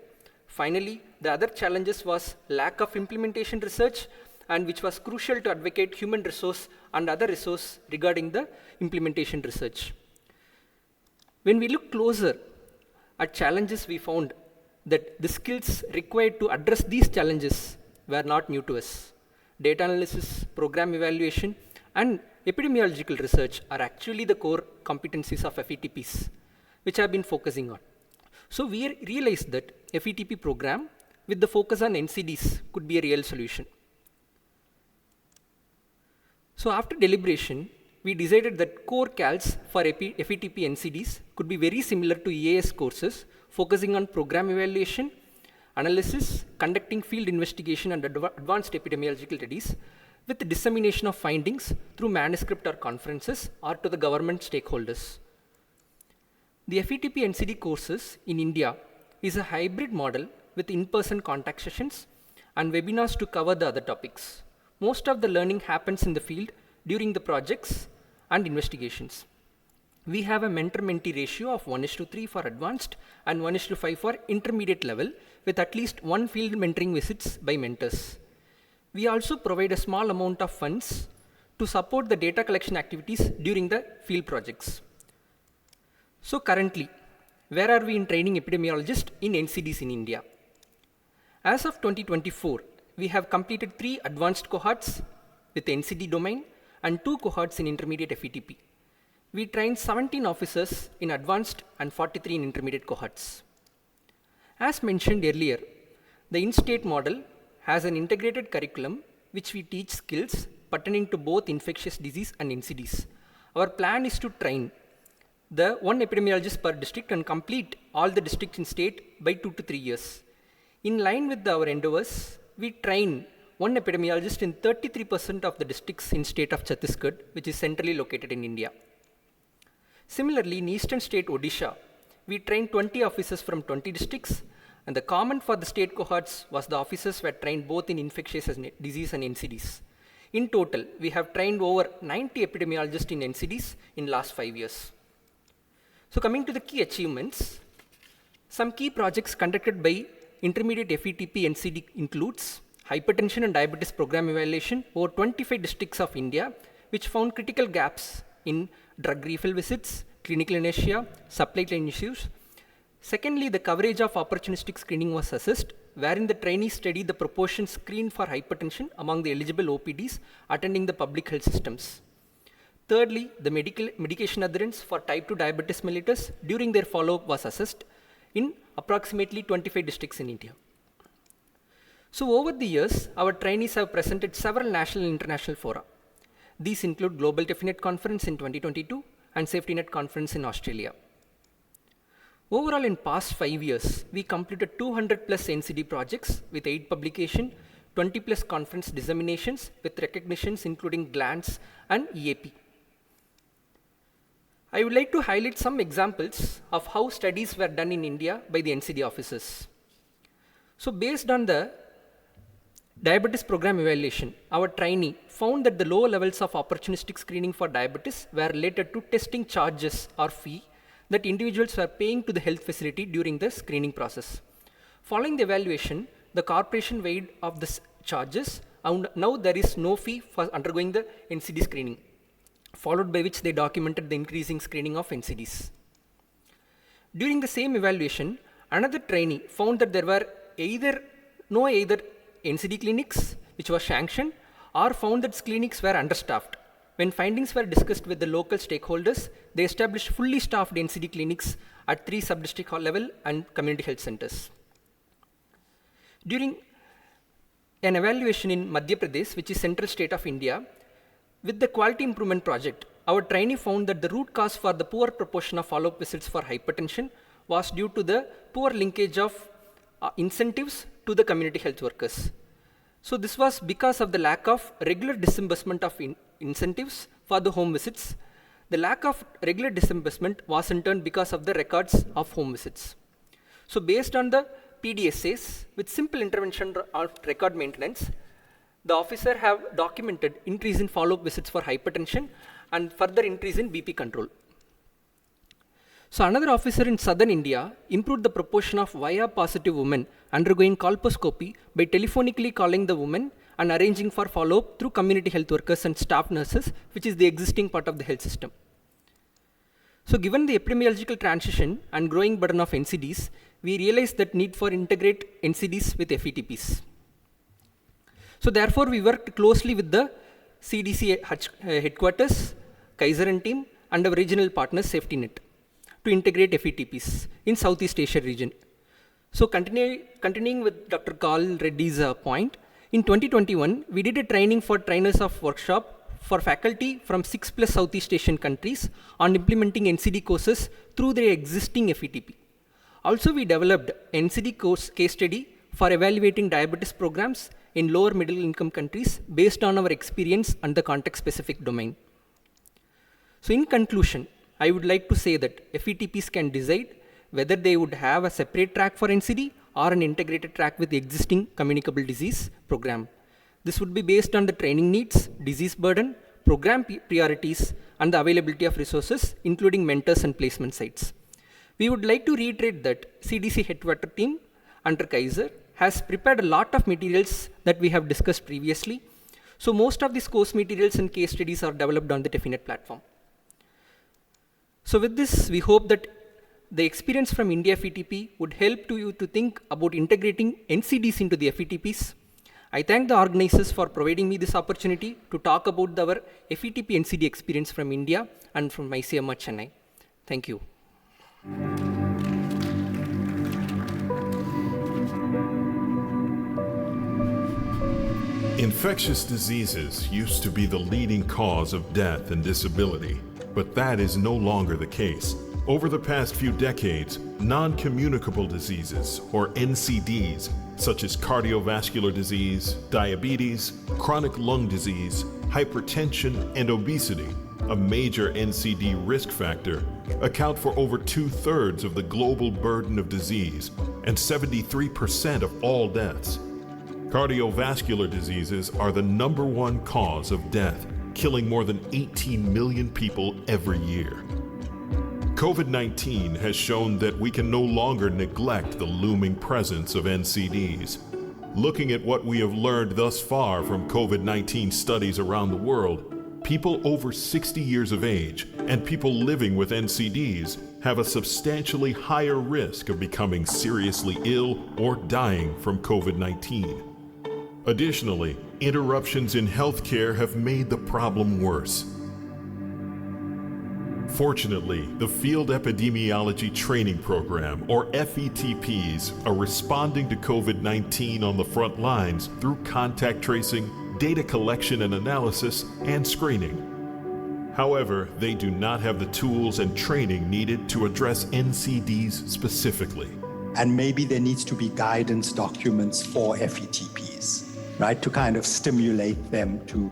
Finally, the other challenges was lack of implementation research, and which was crucial to advocate human resource and other resource regarding the implementation research. When we look closer at challenges, we found that the skills required to address these challenges were not new to us. Data analysis, program evaluation, and epidemiological research are actually the core competencies of FETPs, which I've been focusing on. So we realized that FETP program with the focus on NCDs could be a real solution. So after deliberation, we decided that core CALs for FETP NCDs could be very similar to EAS courses, focusing on program evaluation analysis, conducting field investigation and advanced epidemiological studies, with the dissemination of findings through manuscript or conferences or to the government stakeholders. The FETP NCD courses in India is a hybrid model with in-person contact sessions and webinars to cover the other topics. Most of the learning happens in the field during the projects and investigations. We have a mentor-mentee ratio of 1:3 for advanced and 1:5 for intermediate level, with at least one field mentoring visits by mentors. We also provide a small amount of funds to support the data collection activities during the field projects. So currently, where are we in training epidemiologists in NCDs in India? As of 2024, we have completed 3 advanced cohorts with NCD domain and 2 cohorts in intermediate FETP. We trained 17 officers in advanced and 43 in intermediate cohorts. As mentioned earlier, the in-state model has an integrated curriculum which we teach skills pertaining to both infectious disease and NCDs. Our plan is to train the 1 epidemiologist per district and complete all the districts in state by 2 to 3 years. In line with our endeavors, we train 1 epidemiologist in 33% of the districts in state of Chhattisgarh, which is centrally located in India. Similarly, in eastern state Odisha, we trained 20 officers from 20 districts, and the common for the state cohorts was the officers were trained both in infectious disease and NCDs. In total, we have trained over 90 epidemiologists in NCDs in last 5 years. So coming to the key achievements, some key projects conducted by intermediate FETP NCD includes hypertension and diabetes program evaluation over 25 districts of India, which found critical gaps in drug refill visits, clinical inertia, supply chain issues. Secondly, the coverage of opportunistic screening was assessed, wherein the trainees studied the proportion screened for hypertension among the eligible OPDs attending the public health systems. Thirdly, the medication adherence for type 2 diabetes mellitus during their follow-up was assessed in approximately 25 districts in India. So over the years, our trainees have presented several national and international fora. These include Global TEFINET Conference in 2022 and SafetyNet Conference in Australia. Overall, in past 5 years, we completed 200 plus NCD projects with 8 publications, 20 plus conference disseminations with recognitions including GLANS and EAP. I would like to highlight some examples of how studies were done in India by the NCD officers. So based on the diabetes program evaluation, our trainee found that the low levels of opportunistic screening for diabetes were related to testing charges or fee that individuals were paying to the health facility during the screening process. Following the evaluation, the corporation waived of the charges, and now there is no fee for undergoing the NCD screening, followed by which they documented the increasing screening of NCDs. During the same evaluation, another trainee found that there were either NCD clinics which were sanctioned or found that clinics were understaffed. When findings were discussed with the local stakeholders, they established fully staffed NCD clinics at 3 sub-district level and community health centers. During an evaluation in Madhya Pradesh, which is central state of India, with the quality improvement project, our trainee found that the root cause for the poor proportion of follow-up visits for hypertension was due to the poor linkage of incentives to the community health workers. So this was because of the lack of regular disbursement of incentives for the home visits. The lack of regular disbursement was in turn because of the records of home visits. So based on the PDSAs, with simple intervention of record maintenance, the officer have documented increase in follow-up visits for hypertension and further increase in BP control. So another officer in southern India improved the proportion of VIA positive women undergoing colposcopy by telephonically calling the woman and arranging for follow-up through community health workers and staff nurses, which is the existing part of the health system. So given the epidemiological transition and growing burden of NCDs, we realized that need for integrate NCDs with FETPs. So therefore, we worked closely with the CDC headquarters, Kaiser and team, and our regional partner, SafetyNet, to integrate FETPs in Southeast Asia region. So continuing with Dr. Kal Reddy's point, in 2021, we did a training for trainers of workshop for faculty from 6 plus Southeast Asian countries on implementing NCD courses through their existing FETP. Also, we developed NCD course case study for evaluating diabetes programs in lower middle income countries based on our experience and the context specific domain. So in conclusion, I would like to say that FETPs can decide whether they would have a separate track for NCD or an integrated track with the existing communicable disease program. This would be based on the training needs, disease burden, program priorities, and the availability of resources, including mentors and placement sites. We would like to reiterate that CDC headquarter team under Kaiser has prepared a lot of materials that we have discussed previously. So most of these course materials and case studies are developed on the Definet platform. So with this, we hope that the experience from India FETP would help you to think about integrating NCDs into the FETPs. I thank the organizers for providing me this opportunity to talk about our FETP NCD experience from India and from ICMR Chennai. Thank you. Infectious diseases used to be the leading cause of death and disability, but that is no longer the case. Over the past few decades, noncommunicable diseases, or NCDs, such as cardiovascular disease, diabetes, chronic lung disease, hypertension, and obesity, a major NCD risk factor, account for over 2/3 of the global burden of disease and 73% of all deaths. Cardiovascular diseases are the #1 cause of death, killing more than 18 million people every year. COVID-19 has shown that we can no longer neglect the looming presence of NCDs. Looking at what we have learned thus far from COVID-19 studies around the world, people over 60 years of age and people living with NCDs have a substantially higher risk of becoming seriously ill or dying from COVID-19. Additionally, interruptions in healthcare have made the problem worse. Fortunately, the Field Epidemiology Training Program, or FETPs, are responding to COVID-19 on the front lines through contact tracing, data collection and analysis, and screening. However, they do not have the tools and training needed to address NCDs specifically. And maybe there needs to be guidance documents for FETPs, right, to kind of stimulate them to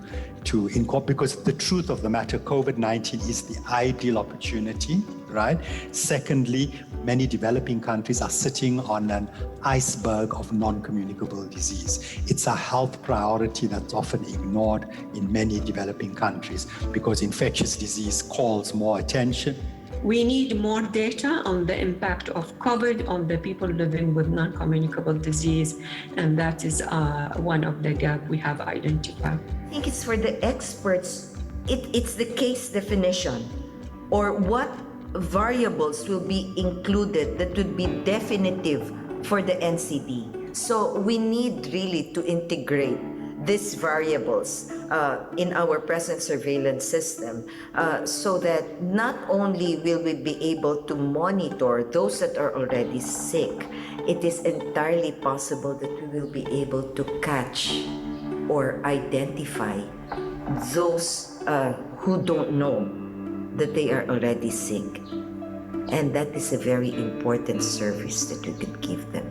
incorporate, because the truth of the matter, COVID-19 is the ideal opportunity, right? Secondly, many developing countries are sitting on an iceberg of non-communicable disease. It's a health priority that's often ignored in many developing countries because infectious disease calls more attention. We need more data on the impact of COVID on the people living with non-communicable disease, and that is one of the gaps we have identified. I think it's for the experts, it's the case definition, or what variables will be included that would be definitive for the NCD. So we need really to integrate these variables in our present surveillance system so that not only will we be able to monitor those that are already sick, it is entirely possible that we will be able to catch or identify those who don't know that they are already sick. And that is a very important service that we could give them.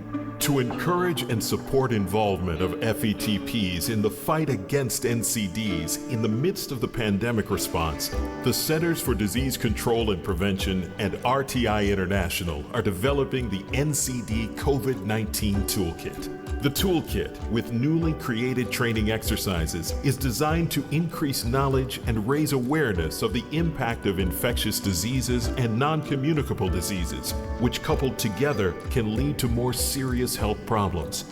To encourage and support involvement of FETPs in the fight against NCDs in the midst of the pandemic response, the Centers for Disease Control and Prevention and RTI International are developing the NCD COVID-19 Toolkit. The toolkit, with newly created training exercises, is designed to increase knowledge and raise awareness of the impact of infectious diseases and non-communicable diseases, which coupled together can lead to more serious health problems.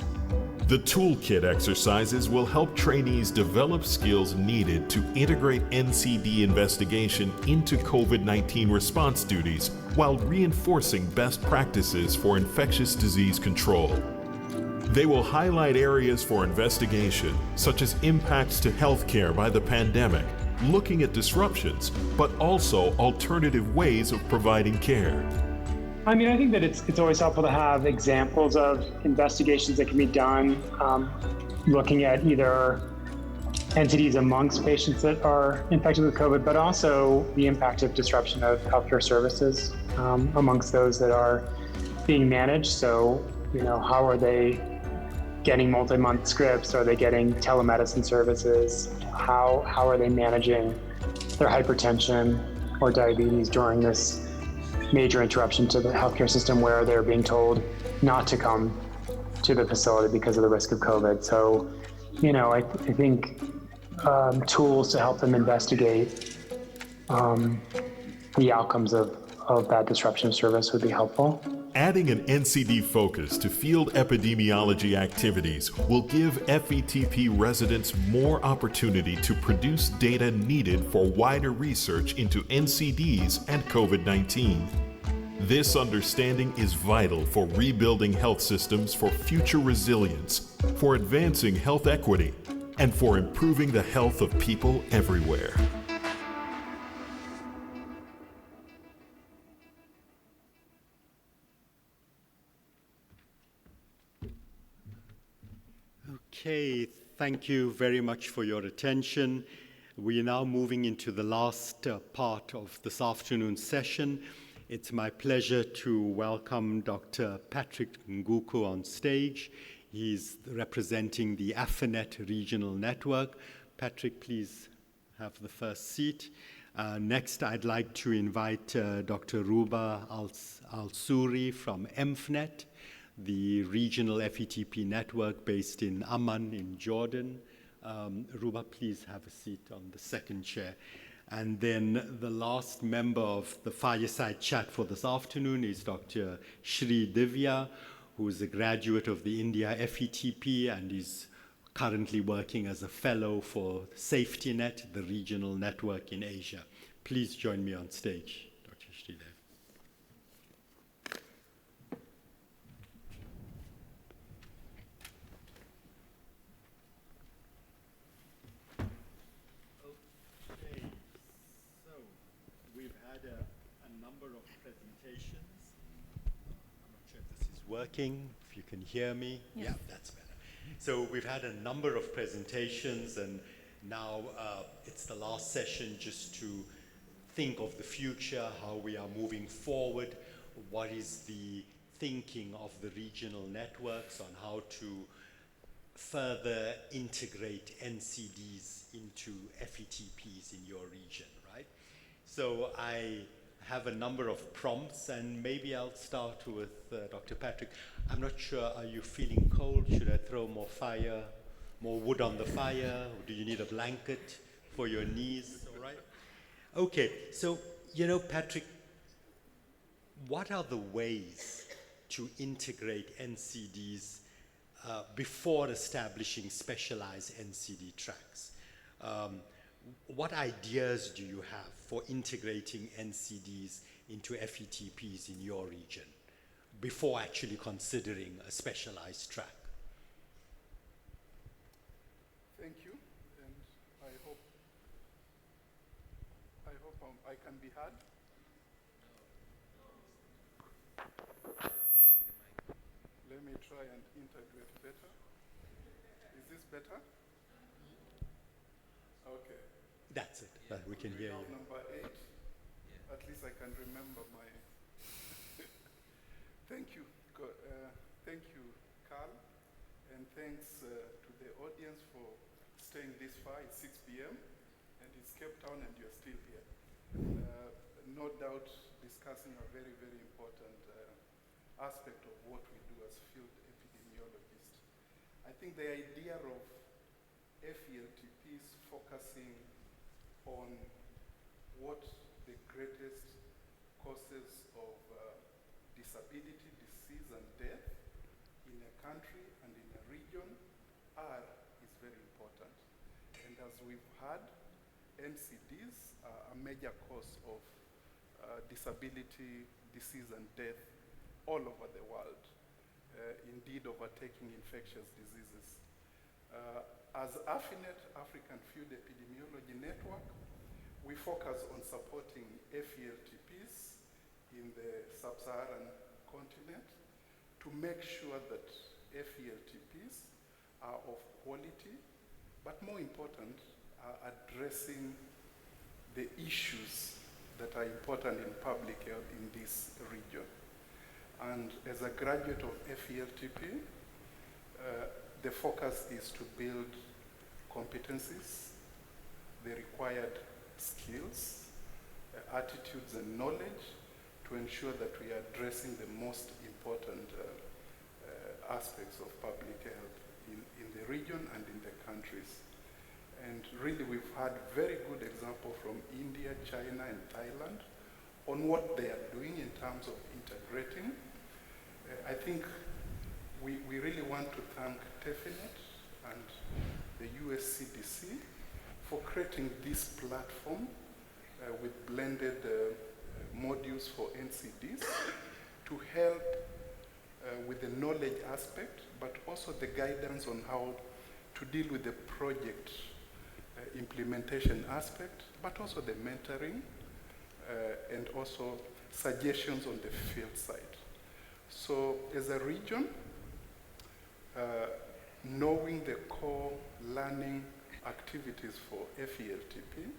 The toolkit exercises will help trainees develop skills needed to integrate NCD investigation into COVID-19 response duties while reinforcing best practices for infectious disease control. They will highlight areas for investigation, such as impacts to healthcare by the pandemic, looking at disruptions, but also alternative ways of providing care. I mean, I think that it's always helpful to have examples of investigations that can be done, looking at either entities amongst patients that are infected with COVID, but also the impact of disruption of healthcare services amongst those that are being managed. So, how are they getting multi-month scripts? Are they getting telemedicine services? How are they managing their hypertension or diabetes during this major interruption to the healthcare system where they're being told not to come to the facility because of the risk of COVID? So, I think tools to help them investigate the outcomes of that disruption of service would be helpful. Adding an NCD focus to field epidemiology activities will give FETP residents more opportunity to produce data needed for wider research into NCDs and COVID-19. This understanding is vital for rebuilding health systems for future resilience, for advancing health equity, and for improving the health of people everywhere. Okay, thank you very much for your attention. We are now moving into the last part of this afternoon's session. It's my pleasure to welcome Dr. Patrick Nguku on stage. He's representing the AFINET Regional Network. Patrick, please have the first seat. Next, I'd like to invite Dr. Ruba Al-Suri from EMFNet, the regional FETP network based in Amman in Jordan. Ruba, please have a seat on the second chair. And then the last member of the fireside chat for this afternoon is Dr. Shri Divya, who is a graduate of the India FETP and is currently working as a fellow for SafetyNet, the regional network in Asia. Please join me on stage, Dr. Shri Dev. Working, if you can hear me. Yes. Yeah, that's better. So we've had a number of presentations, and now it's the last session just to think of the future, how we are moving forward, what is the thinking of the regional networks on how to further integrate NCDs into FETPs in your region, right? So I have a number of prompts, and maybe I'll start with Dr. Patrick. I'm not sure, are you feeling cold? Should I throw more wood on the fire? Or do you need a blanket for your knees? All right. Okay, so, Patrick, what are the ways to integrate NCDs before establishing specialized NCD tracks? What ideas do you have for integrating NCDs into FETPs in your region before actually considering a specialized track? Thank you, and I hope I can be heard. Let me try and integrate better. Is this better? Okay. That's it. Yeah. We can hear you. Number 8. Yeah. At least I can remember my. Thank you. Thank you, Carl, and thanks to the audience for staying this far. It's 6 p.m. and it's Cape Town, and you're still here. No doubt, discussing a very, very important aspect of what we do as field epidemiologists. I think the idea of FELTPs focusing on what the greatest causes of disability, disease, and death in a country and in a region is very important. And as we've heard, NCDs are a major cause of disability, disease, and death all over the world, indeed overtaking infectious diseases. As AFINET, African Field Epidemiology Network, we focus on supporting FELTPs in the sub-Saharan continent to make sure that FELTPs are of quality, but more important, are addressing the issues that are important in public health in this region. And as a graduate of FELTP, the focus is to build competencies, the required skills, attitudes and knowledge to ensure that we are addressing the most important aspects of public health in the region and in the countries. And really we've had very good example from India, China and Thailand on what they are doing in terms of integrating. I think we really want to thank TEFINET and the US CDC for creating this platform with blended modules for NCDs to help with the knowledge aspect, but also the guidance on how to deal with the project implementation aspect, but also the mentoring and also suggestions on the field side. So as a region, knowing the core learning activities for FELTP,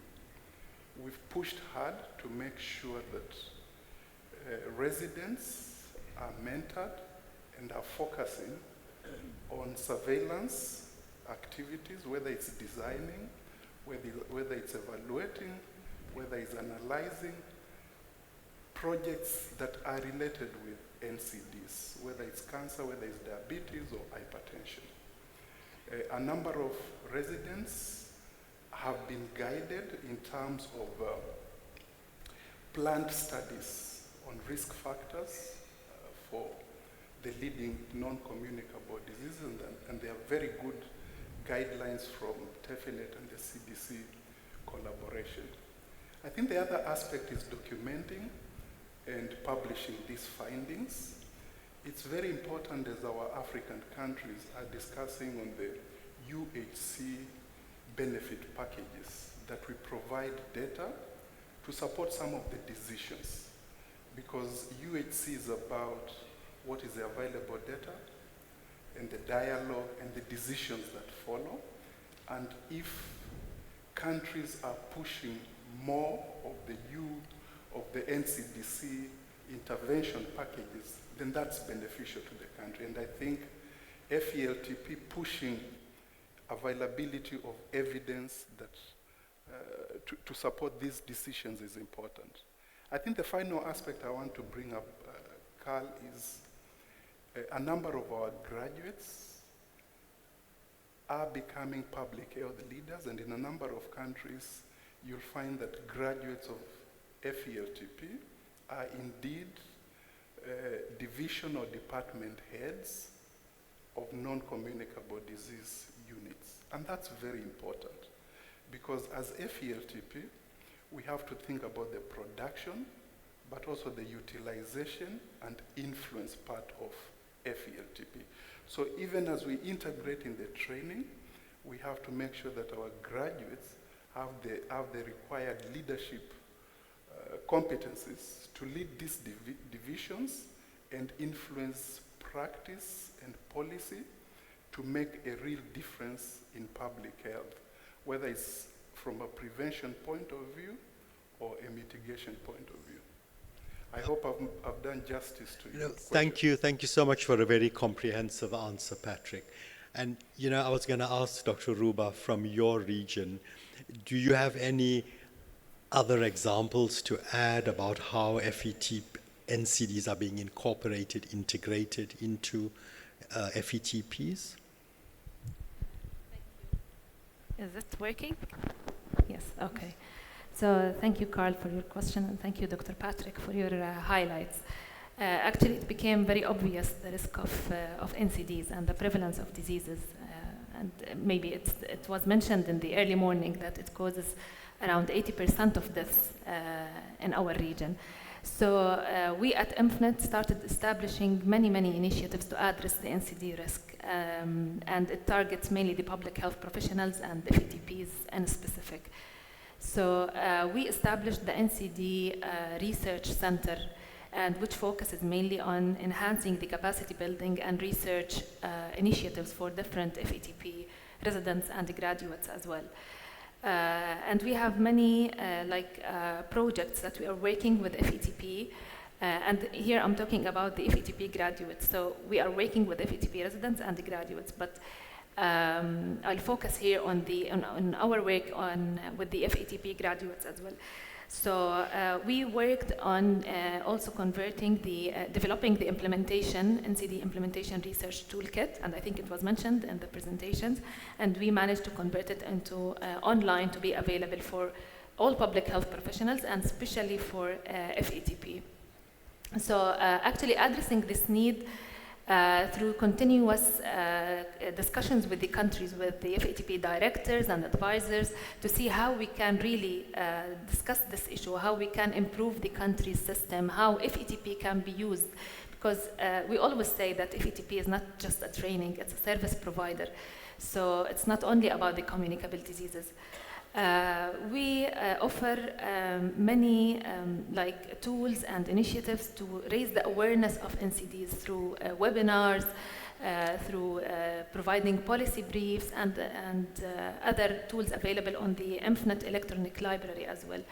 we've pushed hard to make sure that residents are mentored and are focusing on surveillance activities, whether it's designing, whether it's evaluating, whether it's analyzing projects that are related with NCDs, whether it's cancer, whether it's diabetes or hypertension. A number of residents have been guided in terms of planned studies on risk factors for the leading non-communicable diseases, and there are very good guidelines from TEFINET and the CDC collaboration. I think the other aspect is documenting and publishing these findings. It's very important as our African countries are discussing on the UHC benefit packages that we provide data to support some of the decisions, because UHC is about what is the available data and the dialogue and the decisions that follow. And if countries are pushing more of the NCDC intervention packages, then that's beneficial to the country. And I think FELTP pushing availability of evidence that to support these decisions is important. I think the final aspect I want to bring up, Carl, is a number of our graduates are becoming public health leaders, and in a number of countries, you'll find that graduates of FELTP are indeed division or department heads of non-communicable disease units. And that's very important, because as FELTP, we have to think about the production, but also the utilization and influence part of FELTP. So even as we integrate in the training, we have to make sure that our graduates have the required leadership competencies to lead these divisions and influence practice and policy to make a real difference in public health, whether it's from a prevention point of view or a mitigation point of view. I hope I've done justice to you. Thank you so much for a very comprehensive answer, Patrick. And I was going to ask Dr. Ruba, from your region, do you have any other examples to add about how FET NCDs are being integrated into FETPs? Is it working? Yes, okay. So thank you, Carl, for your question, and thank you, Dr. Patrick, for your highlights. Actually, it became very obvious the risk of NCDs and the prevalence of diseases. And maybe it was mentioned in the early morning that it causes around 80% of deaths in our region. So we at IMFNET started establishing many initiatives to address the NCD risk. And it targets mainly the public health professionals and the FETPs in specific. So we established the NCD Research Center, and which focuses mainly on enhancing the capacity building and research initiatives for different FETP residents and graduates as well. And we have many projects that we are working with FETP, and here I'm talking about the FETP graduates. So we are working with FETP residents and the graduates, but I'll focus here on our work with the FATP graduates as well. So we worked on also developing the NCD implementation research toolkit, and I think it was mentioned in the presentations, and we managed to convert it into online to be available for all public health professionals and especially for FATP. So actually addressing this need through continuous discussions with the countries, with the FATP directors and advisors, to see how we can really discuss this issue, how we can improve the country's system, how FATP can be used. Because we always say that FATP is not just a training, it's a service provider. So it's not only about the communicable diseases. We offer many tools and initiatives to raise the awareness of NCDs through webinars, through providing policy briefs and other tools available on the EMFNet electronic library as well.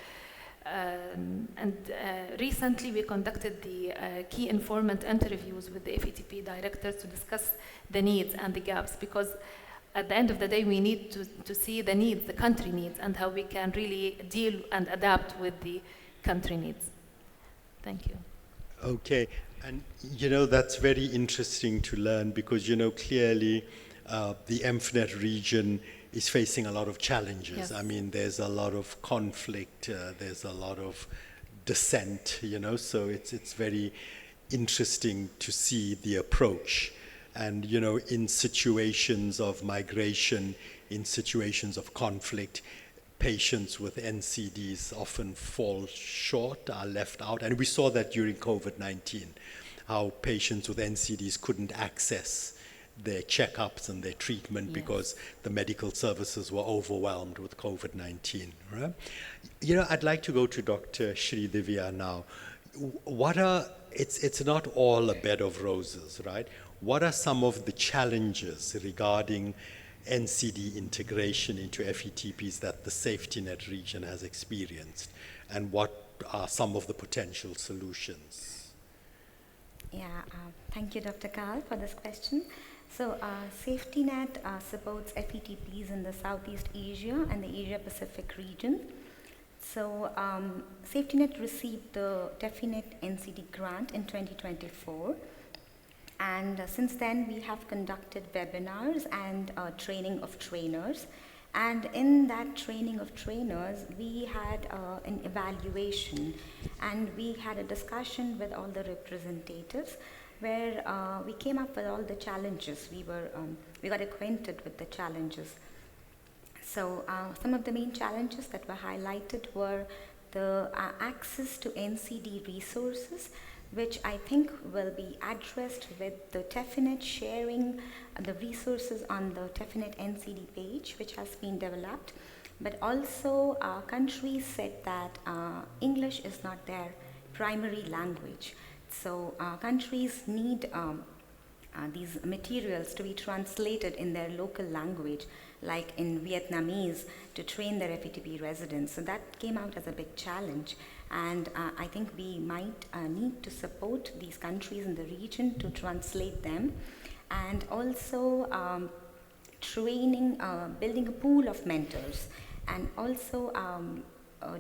Recently we conducted the key informant interviews with the FATP directors to discuss the needs and the gaps, because at the end of the day, we need to see the needs, the country needs, and how we can really deal and adapt with the country needs. Thank you. Okay, and that's very interesting to learn, because clearly the EMFNet region is facing a lot of challenges. Yes. I mean, there's a lot of conflict, there's a lot of dissent, so it's very interesting to see the approach. And, in situations of migration, in situations of conflict, patients with NCDs often fall short, are left out. And we saw that during COVID-19, how patients with NCDs couldn't access their checkups and their treatment because the medical services were overwhelmed with COVID-19. Right? I'd like to go to Dr. Sridivya now. It's not all a bed of roses, right? What are some of the challenges regarding NCD integration into FETPs that the safety net region has experienced, and what are some of the potential solutions? Yeah, thank you, Dr. Karl, for this question. So safety net supports FETPs in the Southeast Asia and the Asia Pacific region. So safety net received the Definite NCD grant in 2024. And since then, we have conducted webinars and training of trainers. And in that training of trainers, we had an evaluation, and we had a discussion with all the representatives where we came up with all the challenges. We got acquainted with the challenges. So some of the main challenges that were highlighted were the access to NCD resources, which I think will be addressed with the Definite sharing the resources on the Definite NCD page, which has been developed. But also countries said that English is not their primary language. So countries need these materials to be translated in their local language, like in Vietnamese, to train their FETP residents. So that came out as a big challenge. And I think we might need to support these countries in the region to translate them. And also training, building a pool of mentors, and also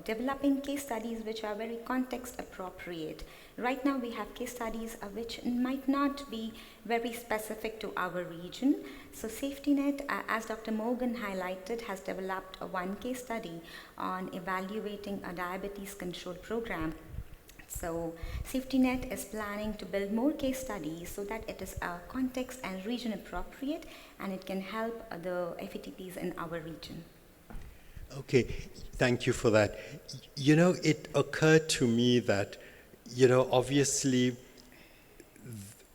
developing case studies which are very context appropriate. Right now we have case studies which might not be very specific to our region. So SafetyNet, as Dr. Morgan highlighted, has developed one case study on evaluating a diabetes control program. So SafetyNet is planning to build more case studies so that it is context and region appropriate, and it can help the FETPs in our region. Okay, thank you for that. It occurred to me that, obviously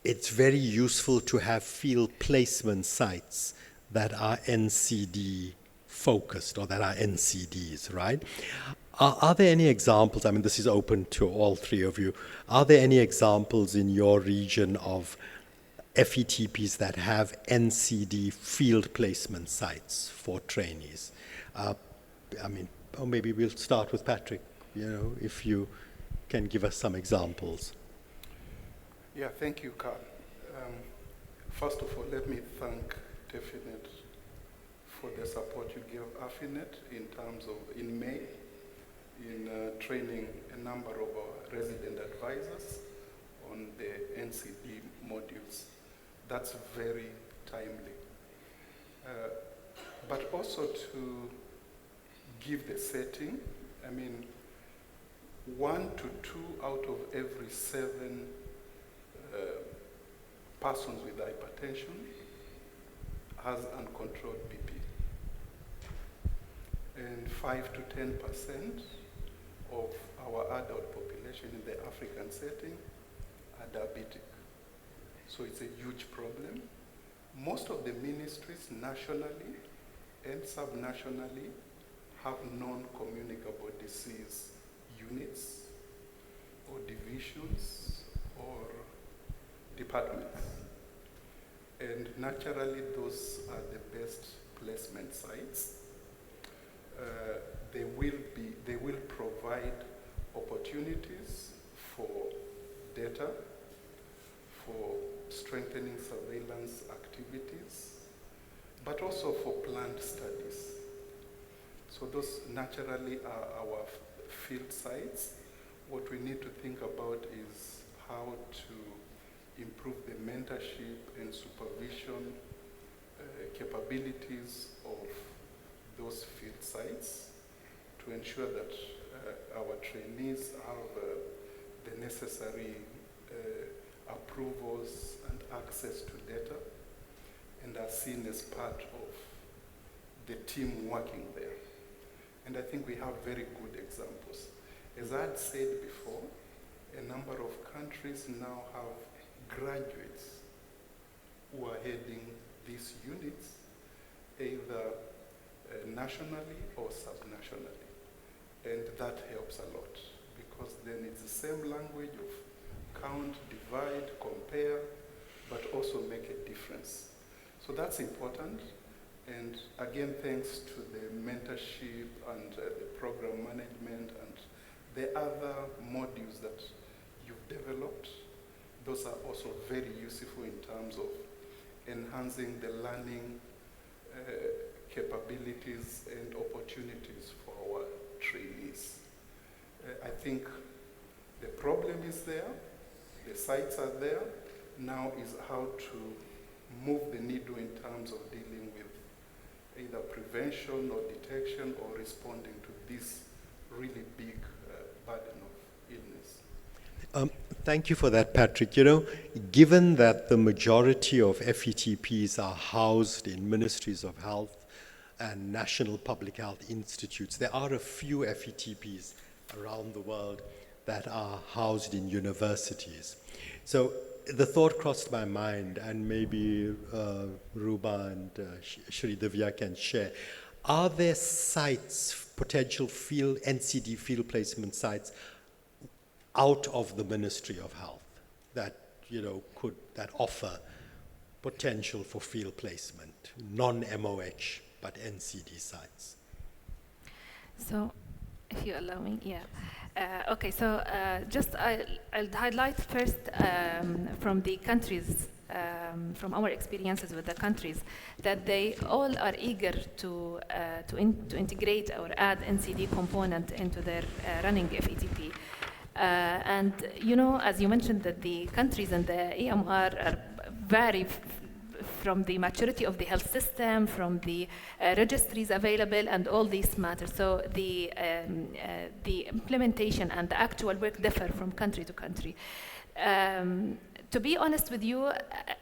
it's very useful to have field placement sites that are NCD focused, or that are NCDs, right? Are there any examples, I mean, this is open to all three of you, are there any examples in your region of FETPs that have NCD field placement sites for trainees? Maybe we'll start with Patrick, if you can give us some examples. Yeah, thank you, Carl. First of all, let me thank definite for the support you gave AFINET in terms of, in May, in training a number of our resident advisors on the NCD modules. That's very timely. But also to give the setting, I mean, 1 to 2 out of every 7 persons with hypertension has uncontrolled BP. And 5 to 10% of our adult population in the African setting are diabetic. So it's a huge problem. Most of the ministries nationally and subnationally have non-communicable disease units or divisions or departments. And naturally, those are the best placement sites. They will provide opportunities for data, for strengthening surveillance activities, but also for planned studies. So those naturally are our field sites. What we need to think about is how to improve the mentorship and supervision capabilities of those field sites to ensure that our trainees have the necessary approvals and access to data and are seen as part of the team working there. And I think we have very good examples. As I had said before, a number of countries now have graduates who are heading these units, either nationally or subnationally. And that helps a lot, because then it's the same language of count, divide, compare, but also make a difference. So that's important. And again, thanks to the mentorship and the program management and the other modules that you've developed, those are also very useful in terms of enhancing the learning capabilities and opportunities for our trainees. I think the problem is there, the sites are there. Now is how to move the needle in terms of dealing with either prevention or detection or responding to this really big burden of illness. Thank you for that, Patrick. You know, given that the majority of FETPs are housed in ministries of health and national public health institutes, there are a few FETPs around the world that are housed in universities. So the thought crossed my mind, and maybe Ruba and Shri Divya can share, are there sites, potential NCD field placement sites out of the Ministry of Health that, you know, that offer potential for field placement, non-MOH, but NCD sites? So, if you allow me, yeah. Okay, so I'll highlight first from the countries, from our experiences with the countries, that they all are eager to integrate or add NCD component into their running FETP. And you know, as you mentioned, that the countries and the EMR vary from the maturity of the health system, from the registries available, and all these matters. So the implementation and the actual work differ from country to country. To be honest with you,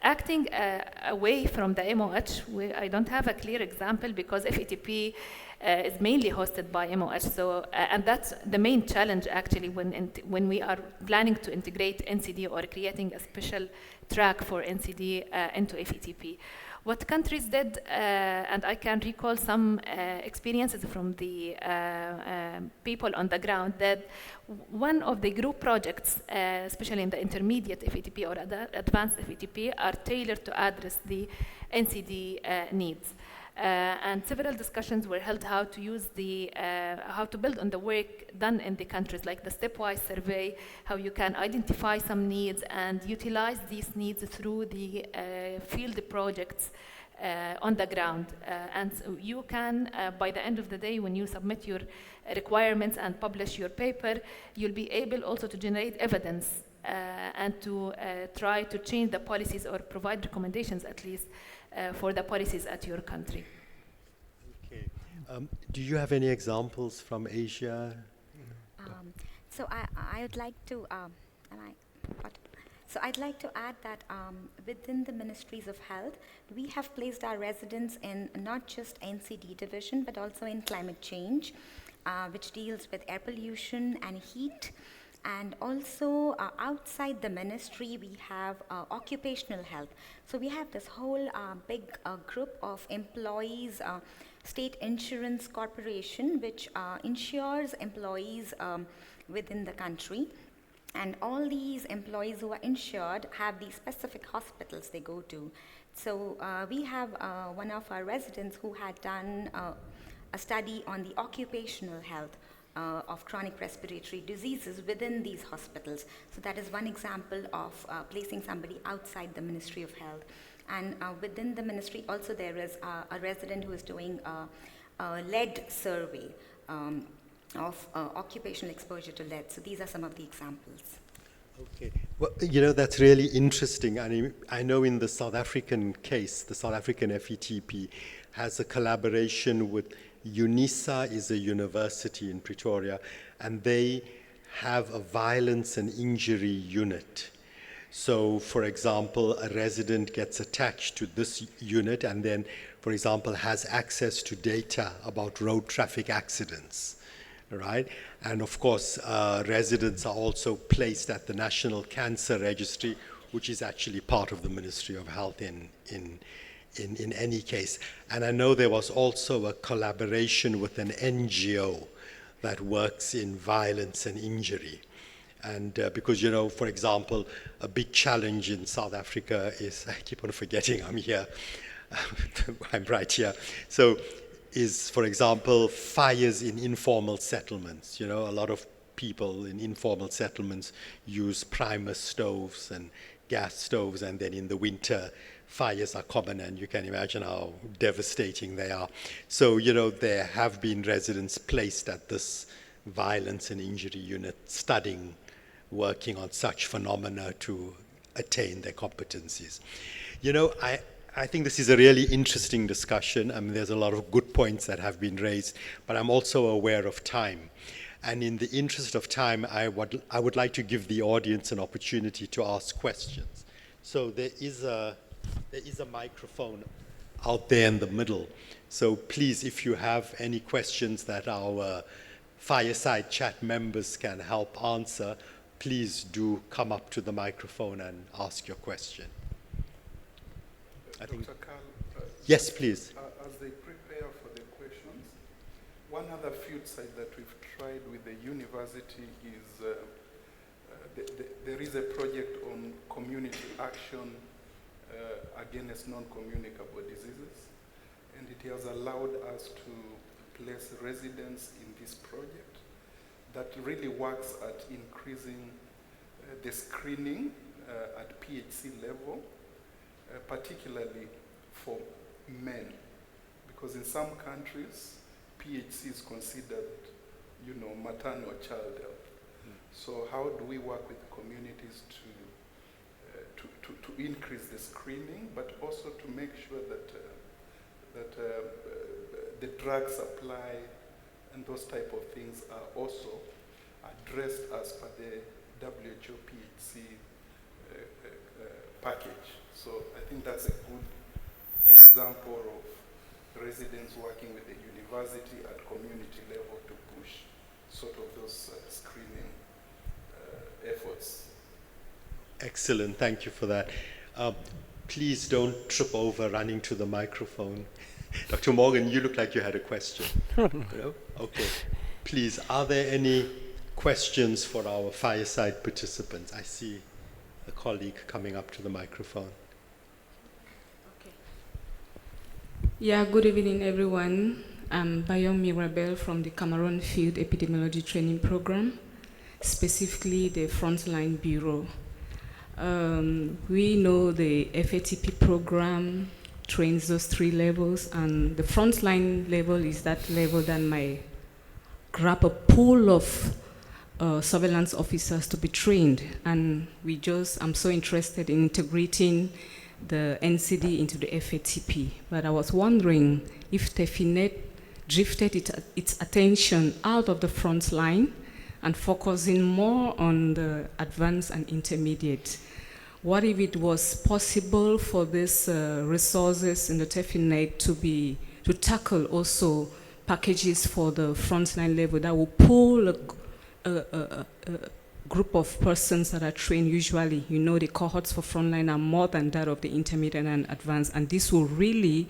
acting away from the MOH, I don't have a clear example, because FETP is mainly hosted by MOH. So, and that's the main challenge actually when we are planning to integrate NCD or creating a special track for NCD into FETP. What countries did, and I can recall some experiences from the people on the ground, that one of the group projects, especially in the intermediate FETP or advanced FETP, are tailored to address the NCD needs. And several discussions were held how to use how to build on the work done in the countries, like the stepwise survey, how you can identify some needs and utilize these needs through the field projects on the ground. And so you can, by the end of the day, when you submit your requirements and publish your paper, you'll be able also to generate evidence and to try to change the policies or provide recommendations at least for the policies at your country. Okay. Do you have any examples from Asia? So I would like to, So I'd like to add that within the Ministries of Health, we have placed our residents in not just NCD division, but also in climate change, which deals with air pollution and heat. And also outside the ministry, we have occupational health. So we have this whole big group of employees, State Insurance Corporation, which insures employees within the country. And all these employees who are insured have these specific hospitals they go to. So we have one of our residents who had done a study on the occupational health of chronic respiratory diseases within these hospitals. So that is one example of placing somebody outside the Ministry of Health. And within the ministry also there is a resident who is doing a lead survey of occupational exposure to lead. So these are some of the examples. Okay. Well, you know, that's really interesting. I know in the South African case, the South African FETP has a collaboration with UNISA, is a university in Pretoria, and they have a violence and injury unit. So, for example, a resident gets attached to this unit and then, for example, has access to data about road traffic accidents, right? And of course, residents are also placed at the National Cancer Registry, which is actually part of the Ministry of Health in any case. And I know there was also a collaboration with an NGO that works in violence and injury. And because, you know, for example, a big challenge in South Africa is, I keep on forgetting I'm here, I'm right here. So is, for example, fires in informal settlements. You know, a lot of people in informal settlements use primer stoves and gas stoves, and then in the winter, fires are common, and you can imagine how devastating they are. So, you know, there have been residents placed at this violence and injury unit studying, working on such phenomena to attain their competencies. You know, I think this is a really interesting discussion. I mean, there's a lot of good points that have been raised, but I'm also aware of time. And in the interest of time, I would like to give the audience an opportunity to ask questions. So there is a microphone out there in the middle. So please, if you have any questions that our fireside chat members can help answer, please do come up to the microphone and ask your question. I think. Dr. Carl, yes, please. As they prepare for the questions, one other field site that we've tried with the university is there is a project on community action against non-communicable diseases, and it has allowed us to place residents in this project that really works at increasing the screening at PHC level, particularly for men, because in some countries, PHC is considered, you know, maternal child health. So how do we work with the communities to increase the screening, but also to make sure that the drug supply and those type of things are also addressed as per the WHO PHC package. So I think that's a good example of residents working with the university at community level to push sort of those screening efforts. Excellent, thank you for that. Please don't trip over running to the microphone. Dr. Morgan, you look like you had a question. No? Okay. Please, are there any questions for our fireside participants? I see a colleague coming up to the microphone. Yeah, good evening, everyone. I'm Bayom Mirabel from the Cameroon Field Epidemiology Training Program, specifically the Frontline Bureau. We know the FATP program trains those 3 levels, and the frontline level is that level that might grab a pool of surveillance officers to be trained. And I'm so interested in integrating the NCD into the FATP. But I was wondering if TEFINET drifted its attention out of the front line and focusing more on the advanced and intermediate. What if it was possible for these resources in the TEFINET to tackle also packages for the frontline level that will pull a group of persons that are trained usually? You know, the cohorts for frontline are more than that of the intermediate and advanced, and this will really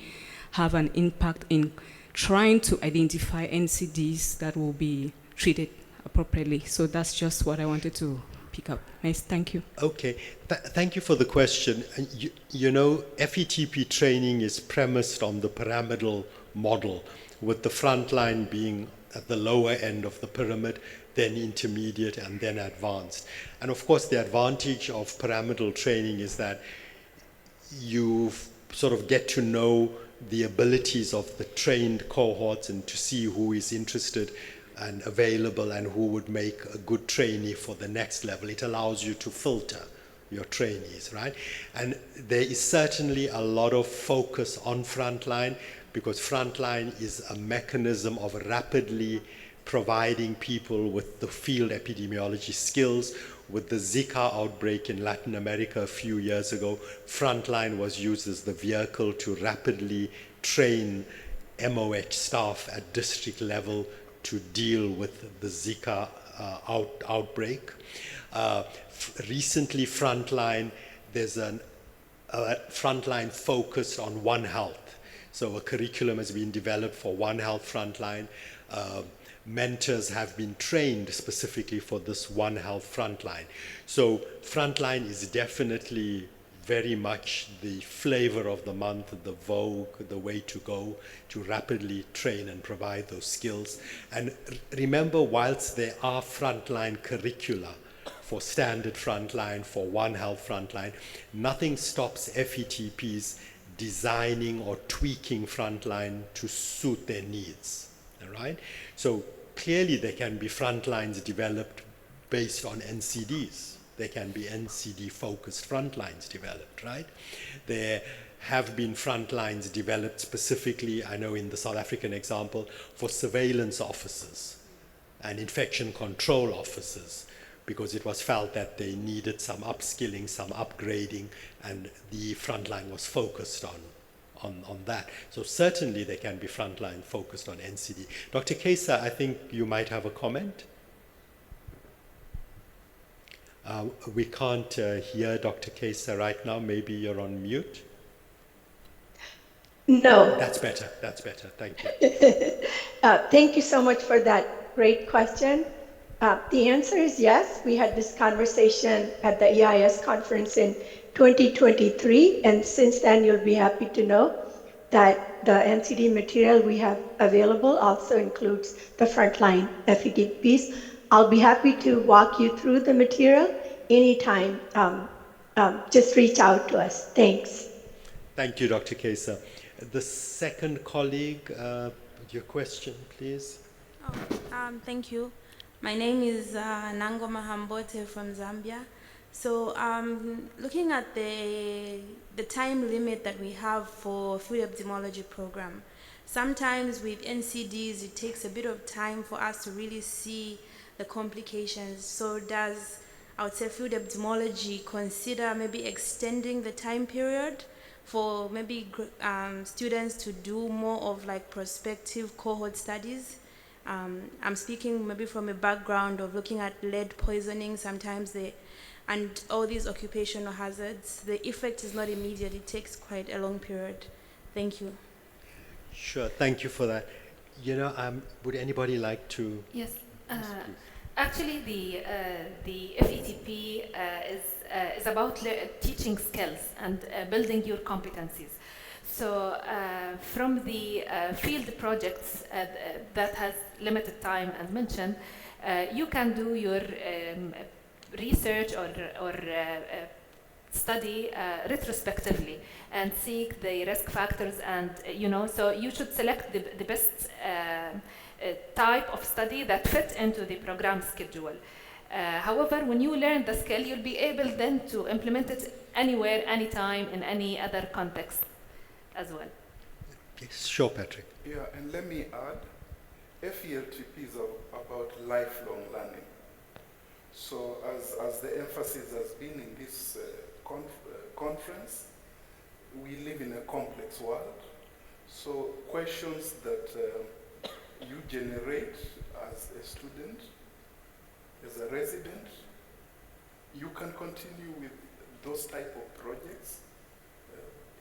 have an impact in trying to identify NCDs that will be treated appropriately. So that's just what I wanted to pick up. Nice, thank you. Okay, thank you for the question. You know, FETP training is premised on the pyramidal model, with the frontline being at the lower end of the pyramid, then intermediate, and then advanced. And of course, the advantage of pyramidal training is that you sort of get to know the abilities of the trained cohorts and to see who is interested and available and who would make a good trainee for the next level. It allows you to filter your trainees, right? And there is certainly a lot of focus on frontline, because frontline is a mechanism of rapidly providing people with the field epidemiology skills. With the Zika outbreak in Latin America a few years ago, frontline was used as the vehicle to rapidly train MOH staff at district level to deal with the Zika outbreak. Recently, frontline, there's a frontline focused on One Health. So a curriculum has been developed for One Health frontline. Mentors have been trained specifically for this One Health frontline. So frontline is definitely very much the flavor of the month, the vogue, the way to go to rapidly train and provide those skills. And remember, whilst there are frontline curricula for standard frontline, for One Health frontline, nothing stops FETPs designing or tweaking frontline to suit their needs, all right? So clearly there can be frontlines developed based on NCDs. There can be NCD-focused frontlines developed, right? There have been frontlines developed specifically, I know in the South African example, for surveillance officers and infection control officers, because it was felt that they needed some upskilling, some upgrading, and the frontline was focused on that. So certainly there can be frontline focused on NCD. Dr. Kesa, I think you might have a comment. We can't hear Dr. Kesa right now. Maybe you're on mute. No. That's better. That's better. Thank you. Thank you so much for that great question. The answer is yes. We had this conversation at the EIS conference in 2023, and since then you'll be happy to know that the NCD material we have available also includes the frontline FETPs. I'll be happy to walk you through the material anytime. Just reach out to us. Thanks. Thank you, Dr. Kesa. The second colleague, your question, please. Thank you. My name is Nangoma Hambote from Zambia. So looking at the time limit that we have for Field Epidemiology program, sometimes with NCDs, it takes a bit of time for us to really see the complications. So does, I would say, Field Epidemiology consider maybe extending the time period for maybe students to do more of like prospective cohort studies? I'm speaking maybe from a background of looking at lead poisoning. Sometimes and all these occupational hazards, the effect is not immediate. It takes quite a long period. Thank you. Sure, thank you for that. You know, would anybody like to? Yes. Actually, the FETP is about teaching skills and building your competencies. So from the field projects that has limited time, as mentioned, you can do your research or study retrospectively and seek the risk factors, and so you should select the best type of study that fit into the program schedule. However, when you learn the skill, you'll be able then to implement it anywhere, anytime, in any other context as well. Yes, sure, Patrick. Yeah, and let me add, FELTP is about lifelong learning. So as the emphasis has been in this conference, we live in a complex world. So questions that you generate as a student, as a resident, you can continue with those type of projects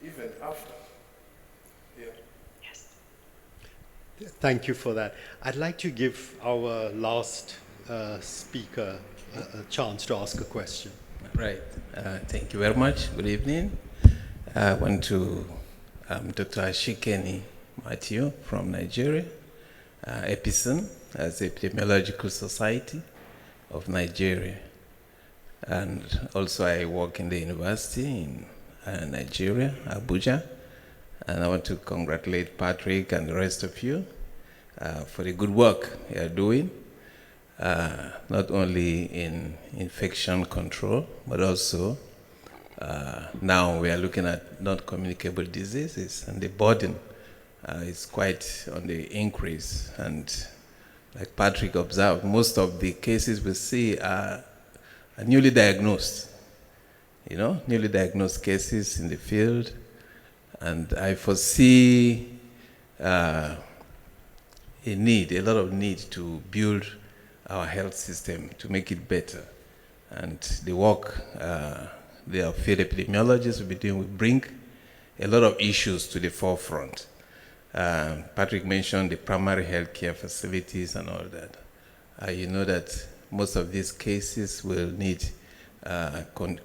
even after. Yeah. Yes. Thank you for that. I'd like to give our last speaker a chance to ask a question. Right. Thank you very much. Good evening. I want to Dr. Ashikeni Matthew from Nigeria, EPISON, as the Epidemiological Society of Nigeria. And also I work in the university in Nigeria, Abuja. And I want to congratulate Patrick and the rest of you for the good work you are doing, not only in infection control, but also now we are looking at non-communicable diseases, and the burden is quite on the increase. And like Patrick observed, most of the cases we see are newly diagnosed, newly diagnosed cases in the field. And I foresee a lot of need to build our health system to make it better. And the work the field epidemiologists will be doing will bring a lot of issues to the forefront. Patrick mentioned the primary healthcare facilities and all that. You know that most of these cases will need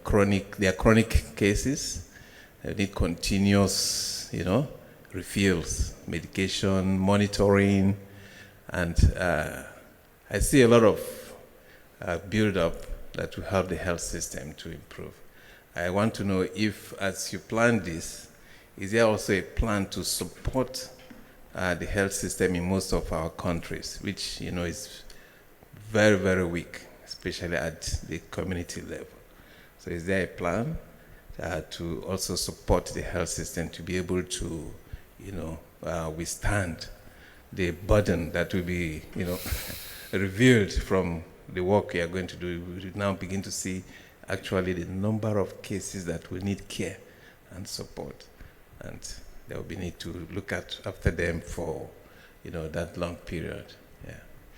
chronic cases. They need continuous, refills, medication, monitoring, and I see a lot of build-up that will help the health system to improve. I want to know if, as you plan this, is there also a plan to support the health system in most of our countries, which, is very, very weak, especially at the community level. So is there a plan to also support the health system to be able to, withstand the burden that will be, revealed from the work we are going to do? We will now begin to see actually the number of cases that will need care and support, and there will be need to look after them for, that long period. Yeah.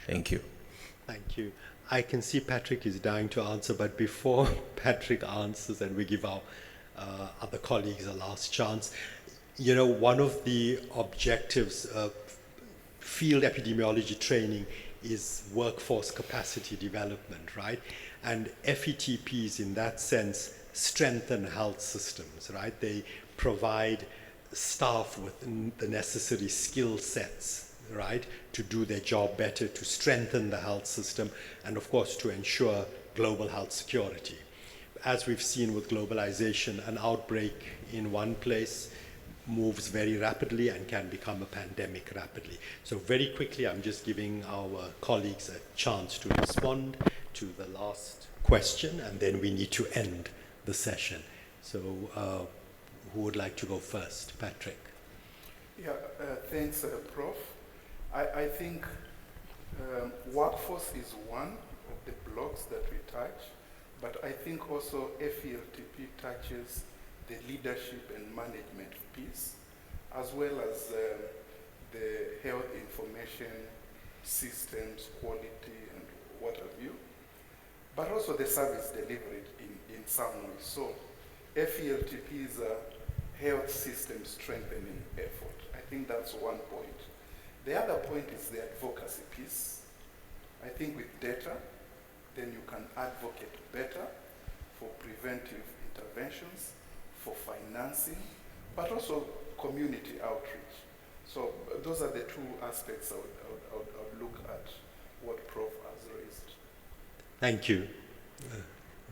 Thank you. Thank you. I can see Patrick is dying to answer, but before Patrick answers and we give our other colleagues a last chance, one of the objectives of field epidemiology training is workforce capacity development, right? And FETPs, in that sense, strengthen health systems, right? They provide staff with the necessary skill sets, right, to do their job better, to strengthen the health system, and of course to ensure global health security. As we've seen with globalization, an outbreak in one place moves very rapidly and can become a pandemic rapidly. So very quickly, I'm just giving our colleagues a chance to respond to the last question, and then we need to end the session. So who would like to go first? Patrick. Yeah, thanks, Prof. I think workforce is one of the blocks that we touch, but I think also FELTP touches the leadership and management piece, as well as the health information systems, quality, and what have you, but also the service delivery in some way. So FELTP is a health system strengthening effort. I think that's one point. The other point is the advocacy piece. I think with data, then you can advocate better for preventive interventions, for financing, but also community outreach. So those are the two aspects I would look at what Prof has raised. Thank you.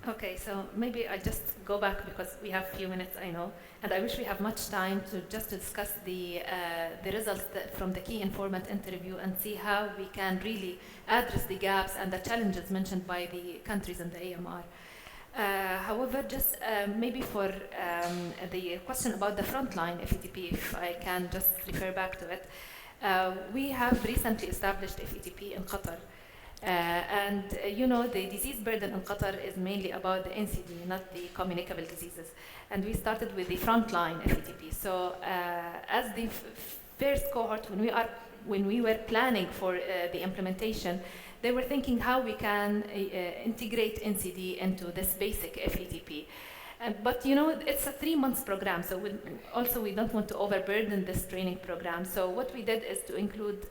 Okay, so maybe I just go back because we have a few minutes, I know, and I wish we have much time to just discuss the results from the key informant interview and see how we can really address the gaps and the challenges mentioned by the countries in the AMR. However, just maybe for the question about the frontline FETP, if I can just refer back to it, we have recently established FETP in Qatar. You know, the disease burden in Qatar is mainly about the NCD, not the communicable diseases. And we started with the frontline FETP. So as the first cohort, when we were planning for the implementation, they were thinking how we can integrate NCD into this basic FETP. But you know, it's a 3-month program, so we don't want to overburden this training program. So what we did is to include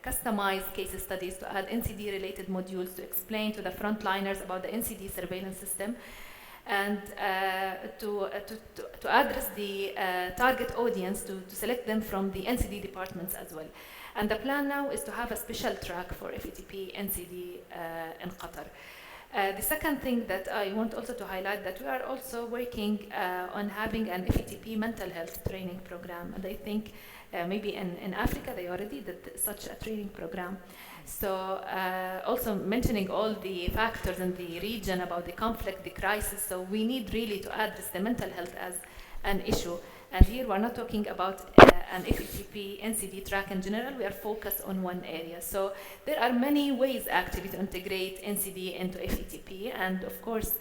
customized case studies, to add NCD-related modules to explain to the frontliners about the NCD surveillance system, and to address the target audience, to select them from the NCD departments as well. And the plan now is to have a special track for FETP NCD in Qatar. The second thing that I want also to highlight, that we are also working on having an FETP mental health training program. And I think maybe in Africa they already did such a training program. So also mentioning all the factors in the region about the conflict, the crisis, so we need really to address the mental health as an issue. And here we're not talking about an FETP NCD track in general, we are focused on one area. So there are many ways actually to integrate NCD into FETP, and of course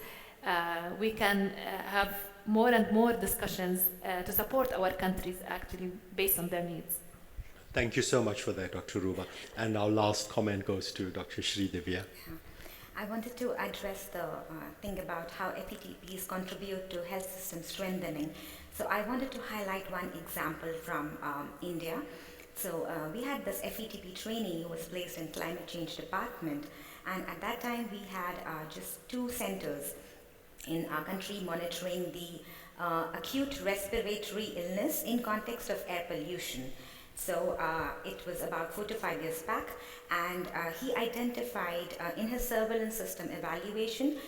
we can have more and more discussions to support our countries actually based on their needs. Thank you so much for that, Dr. Ruba. And our last comment goes to Dr. Shri Divya. I wanted to address the thing about how FETPs contribute to health system strengthening. So I wanted to highlight one example from India. So we had this FETP trainee who was placed in climate change department, and at that time we had just 2 centers in our country monitoring the acute respiratory illness in context of air pollution. So it was about 4 to 5 years back, and he identified in his surveillance system evaluation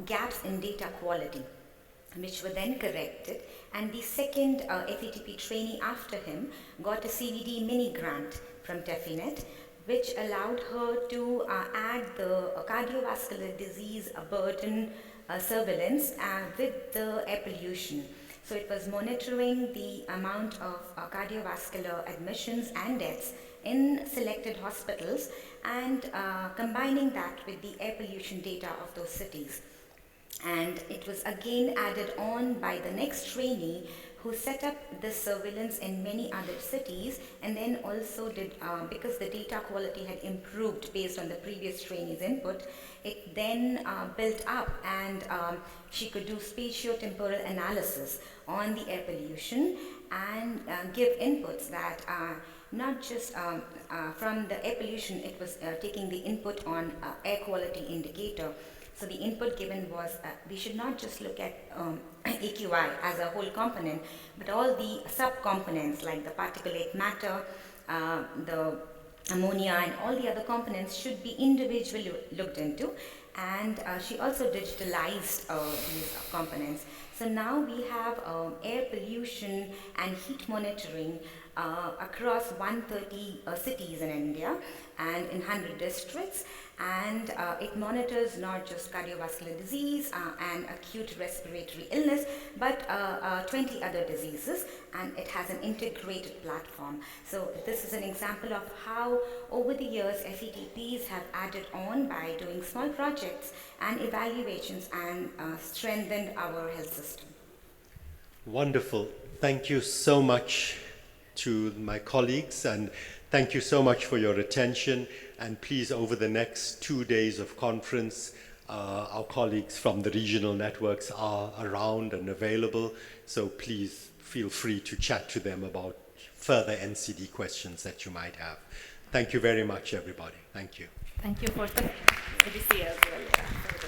gaps in data quality, which were then corrected, and the second FETP trainee after him got a CVD mini grant from Definet, which allowed her to add the cardiovascular disease burden surveillance with the air pollution. So it was monitoring the amount of cardiovascular admissions and deaths in selected hospitals and combining that with the air pollution data of those cities. And it was again added on by the next trainee who set up this surveillance in many other cities, and then also did, because the data quality had improved based on the previous trainee's input, it then built up, and she could do spatiotemporal analysis on the air pollution and give inputs that not just from the air pollution, it was taking the input on air quality indicator. So the input given was we should not just look at AQI as a whole component, but all the sub-components like the particulate matter, the ammonia, and all the other components should be individually looked into. And she also digitalized these components. So now we have air pollution and heat monitoring across 130 cities in India and in 100 districts, and it monitors not just cardiovascular disease and acute respiratory illness, but 20 other diseases, and it has an integrated platform. So this is an example of how over the years FETPs have added on by doing small projects and evaluations and strengthened our health system. Wonderful. Thank you so much to my colleagues, and thank you so much for your attention. And please, over the next 2 days of conference, our colleagues from the regional networks are around and available, so please feel free to chat to them about further NCD questions that you might have. Thank you very much, everybody. Thank you. Thank you for the ABC as well.